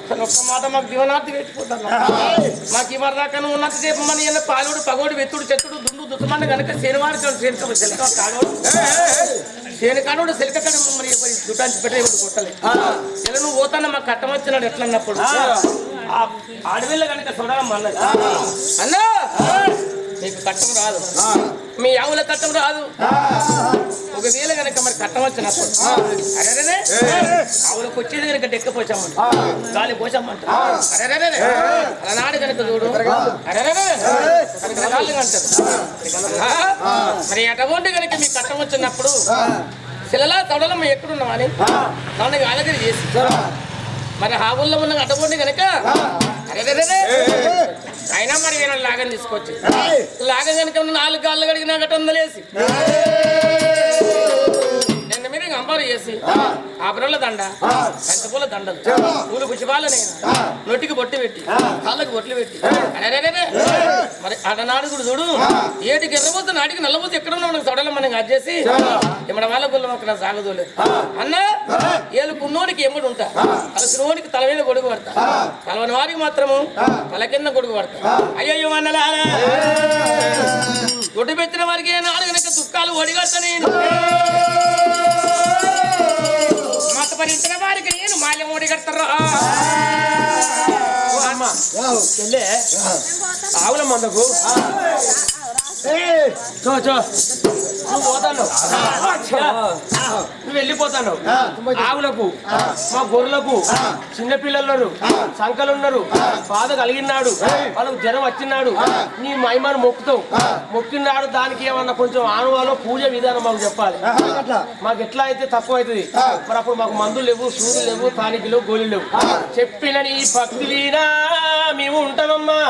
కానీ ఒక్క మాట మాకు జీవనార్థి పెట్టిపోతాను మాకు ఇవాళ దాకా ఉన్నంత సేపు మన ఇలా పాలుడు పగోడు వెత్తుడు చెత్తుడు దుండు దుత్తమని కనుక శనివారం శనికానుడు శిల్కక్కడ మరి చుట్టానికి పెట్టే కొట్టలేదు ఇలా నువ్వు పోతాను మాకు కట్టం వచ్చినాడు ఎట్లా అన్నప్పుడు అడవిలో కనుక చూడాలమ్మా అన్నది అన్నా నీకు కట్టం రాదు మీ ఆవుల కట్టం రాదు ఒకవేళ కనుక మరి కట్టం వచ్చినప్పుడు అరే ఆవులకు వచ్చేది కనుక డెక్కపోచామంట గాలి పోచామంట అరే అలనాడు కనుక చూడు అరే అంటారు మరి అటువంటి కనుక మీ కట్టం వచ్చినప్పుడు శిలలా తొడలమ్మ ఎక్కడున్నావా అని నన్ను ఆలగిరి చేసి మరి ఆవుల్లో ఉన్న అటువంటి కనుక అరే అయినా మరి వీళ్ళ లాగం తీసుకొచ్చి లాగం కనుక 4 గాళ్ళు కడిగినా గట్ట వందలేసి నిన్న మీద అంబారు చేసి ఆపరల దండ పంచపూల దండలు పూలు పుష్పాలనైనా నొట్టికి బొట్టి పెట్టి కాళ్ళకి బొట్లు పెట్టి అరే మరి అడనాడు కూడా చూడు ఏటికి ఎర్రబోతు నాటికి నల్లబోతు ఎక్కడ ఉన్నా మనకు చూడాలి మనం అది చేసి ఎమ్మడ వాళ్ళ గుళ్ళం అక్కడ సాగదోలేదు అన్న ఏలుకున్నోడికి ఎమ్మడు ఉంటా అలసినోడికి తల మీద గొడుగు పడతా కలవని వారికి మాత్రము తల కింద గొడుగు పడతా అయ్యో అన్నలా గుడ్డు పెట్టిన వారికి నాడు కనుక దుఃఖాలు ఒడిగడతా నేను మతపరించిన వారికి నేను మాల్యం ఒడిగడతారా ఆవుల మందకు నువ్వు పోతాను నువ్వు వెళ్ళిపోతాను ఆవులకు మా గొర్రెలకు చిన్నపిల్లలు సంకలున్నారు బాధ కలిగినాడు వాళ్ళకు జ్వరం వచ్చినాడు నీ మహిమను మొక్కుతావు మొక్కినాడు దానికి ఏమన్నా కొంచెం ఆనువాలో పూజ విధానం మాకు చెప్పాలి మాకు ఎట్లా అయితే తక్కువ అవుతుంది మరి అప్పుడు మాకు మందులు లేవు సూదులు లేవు తానికలు గోళీలు లేవు చెప్పిన నీ భక్తి వీనా మేము ఉంటామమ్మా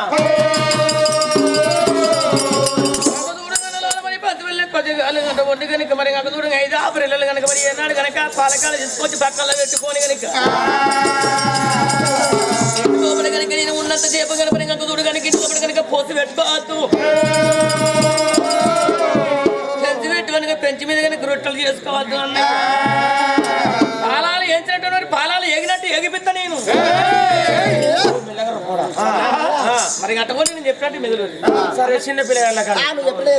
ఒంటి కనుక మరి అక్కడ దూరంగా 5 ఆపరేళ్ళు కనుక మరి ఏనాడు కనుక పాలకాలు తీసుకొచ్చి పక్కల్లో పెట్టుకొని కనుక కనుక నేను ఉన్నంత సేపు కనుక మరి అక్కడ దూడు కనుక ఇంట్లో కనుక పోసి పెట్టుకోవద్దు పెంచి పెట్టు కనుక పెంచి మీద కనుక రొట్టెలు చేసుకోవద్దు అన్న పాలాలు ఏంచినట్టు పాలాలు ఎగినట్టు ఎగిపిస్తా నేను మరి అటువంటి నేను చెప్పినట్టు మెదలు సరే చిన్న పిల్లల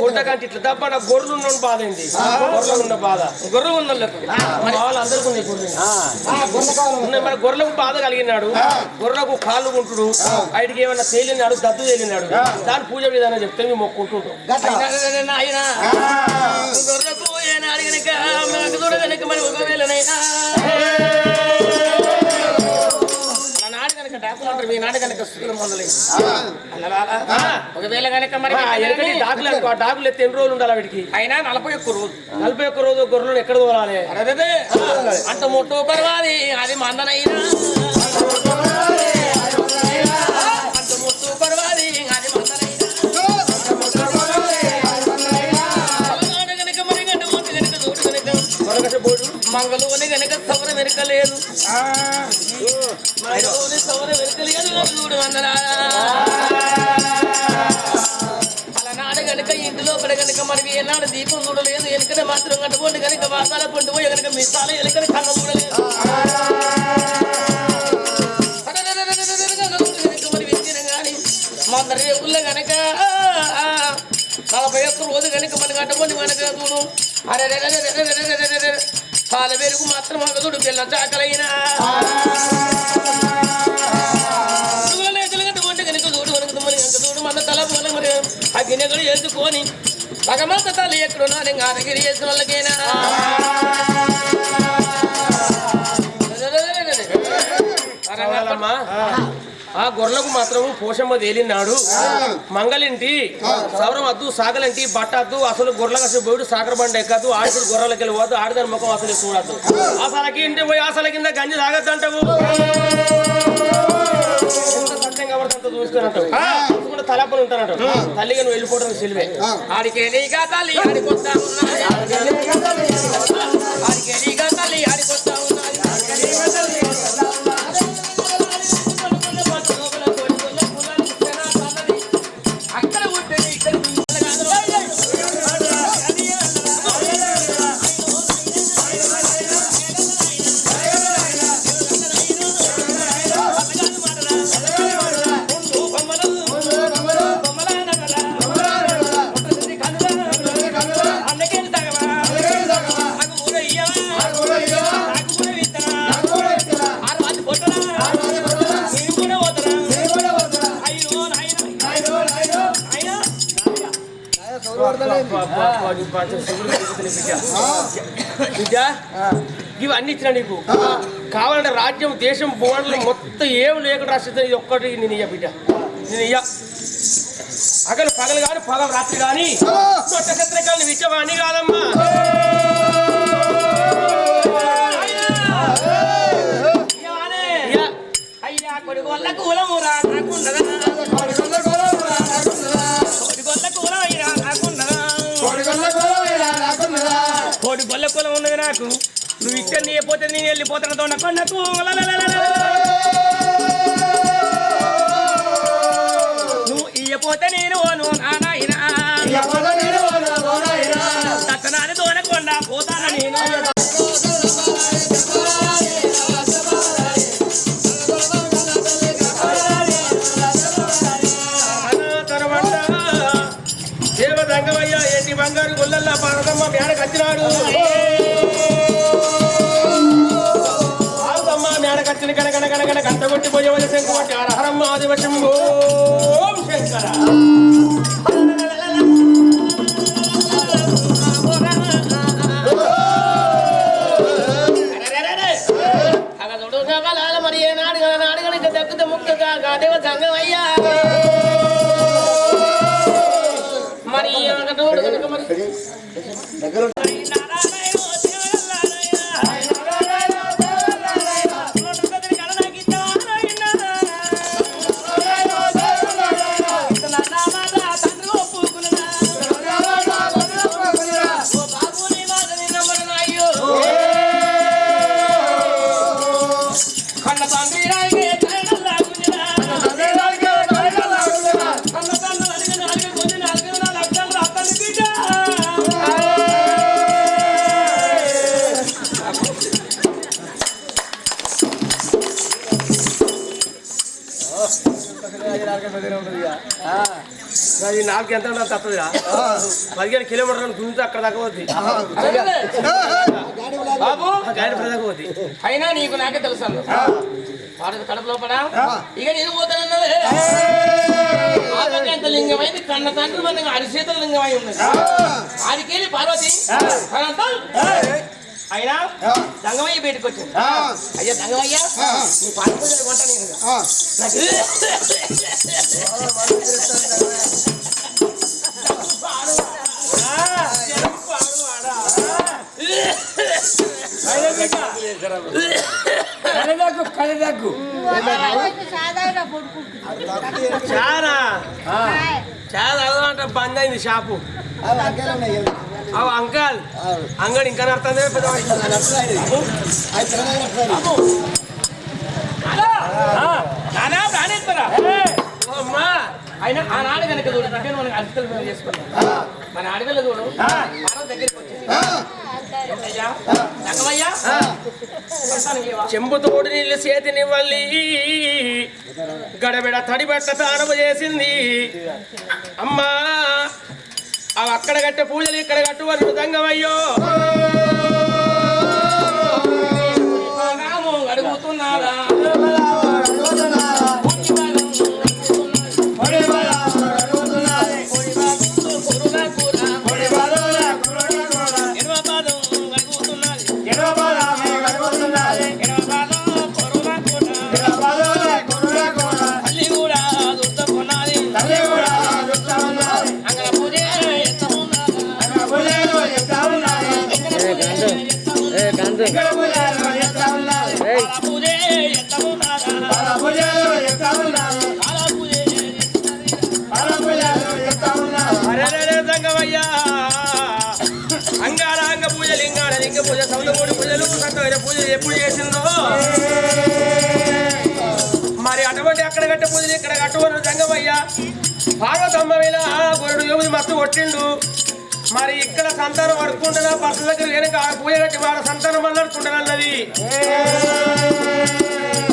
పుట్టకంటే ఇట్లా తప్ప నాకు గొర్రెలు ఉన్న బాధ ఏంది గొర్రెలు ఉన్న బాధ గొర్రెలు ఉన్న మరి వాళ్ళు అందరికీ ఉన్నాయి మరి గొర్రెలకు బాధ కలిగినాడు గొర్రెలకు కాళ్ళు ఉంటుడు బయటికి ఏమన్నా తేలినాడు దద్దు తేలినాడు దాని పూజ విధానం చెప్తే మేము మొక్కుంటుంటాం గొర్రెలకు ఏనాడు కనుక కనుక మరి ఒకవేళనైనా నాడు కనుక ఒకవేళ కనుక మరి డాకులు ఎత్తి ఎన్ని రోజులు ఉండాలి వీటికి అయినా 41 రోజు 41 రోజు గొర్రెలు ఎక్కడ తోలాలి అంత ముట్టు పర్వాది అది మందనైనా అంత ముట్టు పర్వాది అది మందనైనా కనుక మరి కనుక మంగళూని కనుక సవర మెరకలు లేదు చూడు అలనాడు కనుక ఇంటిలో కనుక మరి ఏనాడు దీపం చూడలేదు వెనుకనే మాత్రం కట్టుకోండి కనుక వాసాల పండు పోయి కనుక మిసాల ఎలుకని కళ్ళ చూడలేదు మరి విచ్చిన కానీ మా రేపుల్లో కనుక 40 రోజు కనుక మన కట్టుకోండి మనక చూడు అరే పాల పెరుగు మాత్రం చూడు పిల్ల చాకలైనా చూడు మన తల పోలే మరి ఆ గిన్నెಗಳು వేసుకొని భగవంత తల్లి ఎక్కడున్నా నేను ఆనగిరి చేసిన వాళ్ళకైనా ఆ గొర్రెలకు మాత్రం పోషమ్మ తేలినాడు మంగళింటి సౌరం వద్దు సాగలంటి బట్టద్దు అసలు గొర్రెలకు అసలు బోడు సాగర బండి ఎక్కద్దు ఆడిసలు గొర్రెలకి వెళ్ళి పోదు ఆడిదాని ముఖం అసలు చూడద్దు అసలకి ఇంటి పోయి అసలు కింద గంజి తాగద్దంటావు సత్యంగా పడుతుంట చూసుకున్నట్టు కూడా తలపని ఉంటానంట తల్లిగా నువ్వు వెళ్ళిపోవడం సిలివే ఆడికేలీగా తల్లి ఆడికొస్తా ఉన్నది ఆడికేలీగా తల్లి ఆడికొస్తా ఉన్నది అక్కడ ఉంటుంది ఇక్కడ ఇవన్నీ ఇచ్చిన నీకు కావాలంటే రాజ్యం దేశం భూములు మొత్తం ఏం లేకుండా రాష్ట్రం ఇది ఒక్కటి నేను ఇయ్య బిడ్డ నేను ఇయ్య అగలు పగలు కాని పగలు రాత్రి కాని చొట్ట చిత్రకాలని విచ్చవాణి కాదమ్మా అయ్యా కొడుకు వల్ల కూలము రాకుండా కోడి గొల్ల కులం ఉన్నది నాకు నువ్వు ఇక్కడ నీ పోతే నేను వెళ్ళిపోతాను తోట కొండకు నువ్వు ఇయ్యపోతే నేను తత్తనాన్ని తోనకొండ పోతాను నేను దేవదంగమయ్య ఎన్ని బంగారు గుళ్ళల్లా పార్వతమ్మ మేడకు వచ్చినాడు పార్వతమ్మ మేడకు వచ్చిన కనకన గంట కొట్టి పోయేవల శంకు కొట్టి హరహరమ్మ ఆదివశం ఓం శంకర మరి ఏ నాడుగ దక్కుత ముక్కగా దేవ సంగమయ్యా మరి కనుక మరి నాలుగు ఎంత తప్పదు 15 కిలోమీటర్లు గుంజుతూ అక్కడ దాకా పోతుంది బాబు గాడి దాకా పోతుంది అయినా నీకు నాకే తెలుసు కడుపు లోపల ఇక నేను పోతానన్నదే ఎంత లింగమైంది కన్న తండ్రి మన అరిచేతుల లింగమై ఉన్నది ఆడికెళ్ళి పార్వతి అయినా దంగమయ్య బయటకు వచ్చింది అయ్యా దంగమయ్య నీ పార్వతి వంట నేను చాలా తాగుదామంట మొన్న బంద్ అయింది షాపు. అవి అంకెలు ఉన్నాయి కదా. అవు అంకల్ అంగడి ఇంకా నడుతుంది పెద్దవాడి. అది నడుస్తున్నాయి. అది తిరగదు నడుస్తున్నాయి. నానా ప్రాణేశ్వరా ఓ అమ్మా ఆయన ఆనాడు కనుక చూడు బిడ్డను మనకి అర్థం చేసుకున్నాం. మన ఆడపిల్ల చూడు మనం దగ్గరికి వచ్చింది. అయ్యా రంగమయ్యా చెంబుతోడు నీళ్ళు చేతిని వల్లి గడబిడ తడిబట్ట తానము చేసింది. అమ్మా అవి అక్కడ కట్టే పూజలు ఇక్కడ కట్టువను దంగమయ్యో. అడుగుతున్నారా దంగమయ్యా అంగారాంగ పూజలు లింగాల లింగ పూజ సౌదమూడి పూజలు సత్తమైన పూజలు ఎప్పుడు చేసిందో మరి అటువంటి అక్కడ కట్టే పూజలు ఇక్కడ కట్టుకోరు దంగమయ్యా. పార్వతమ్మ మీద గొర్రెడు యోగి మస్తు కొట్టిండు. మరి ఇక్కడ సంతానం అడుక్కుంటున్నా భర్త దగ్గర వెనక పూజ కట్టి వాళ్ళ సంతానం వల్ల అడుక్కుంటానన్నది.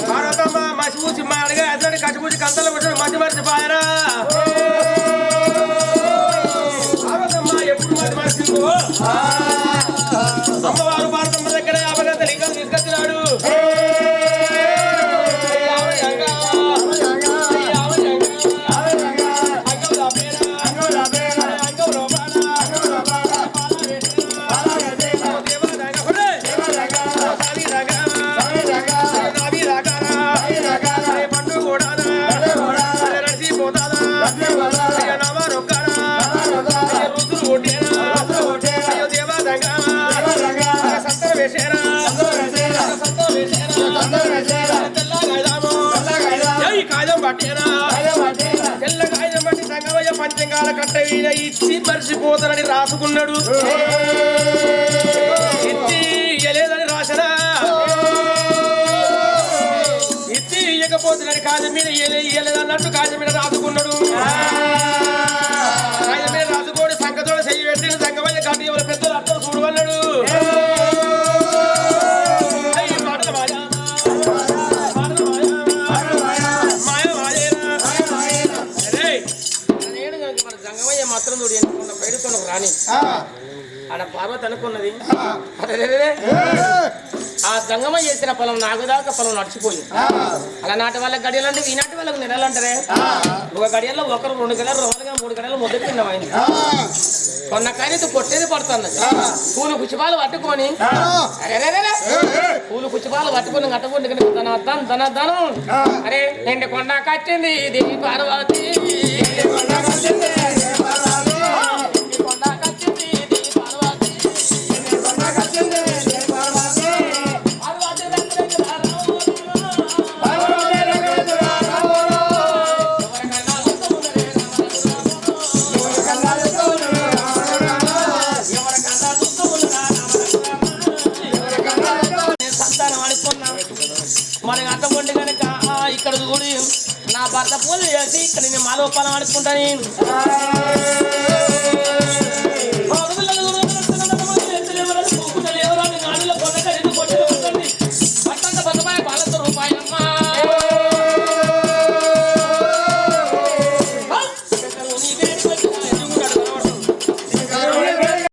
పార్వతమ్మ మసి పూసి మా అడిగా అతని కట్టుపూసి కంతలు కొట్టాడు మసి మరిచి పాయరా. పార్వతమ్మ ఎప్పుడు మసి మరిచిందో అమ్మవారు పార్వతమ్మ దగ్గర అపగత లింగం తీసుకొచ్చినాడు. తెల్ల కాగితం బట్టి సంగమయ్య పంచంగాల కట్ట వీణ ఇచ్చి మర్చిపోతానని రాసుకున్నాడు. ఇచ్చి ఇయ్యలేదని రాసరా ఇచ్చి ఇయ్యకపోతున్నాడు. కాగితం మీద ఇయ్యలేదన్నట్టు కాగితం మీద రాసుకున్నాడు. కాగితం మీద రాసుకోడు సంగతోడు చెయ్యి పెట్టిన సంగమయ్య కట్ట ఎవరు పెద్దలు అర్థం చూడవన్నాడు. మాత్రం బయటతో రాని ఆడ పార్వతి అనుకున్నది. ఆ గంగమ్మ చేసిన పొలం నాకు దాకా పొలం నడిచిపోయింది. అలా నాటి వాళ్ళకి గడియలు అంటే ఈనాటి వాళ్ళకి నెలలు అంటారే. ఒక గడియల్లో ఒకరు 2 గడియలు 3 గడియలు మొదటి తిన్నమైంది. కొన్న కానీ కొట్టేది పడుతున్నది. పూలు కుచిపాలు పట్టుకొని కట్టుకుంటే ధనం అరే ఎండి కొండ కట్టింది దేవి పార్వతి. మరి అటువంటి కనుక ఇక్కడ చూడి నా భర్త పూజ చేసి ఇక్కడ నేను మాలో పొలం అనుకుంటాను.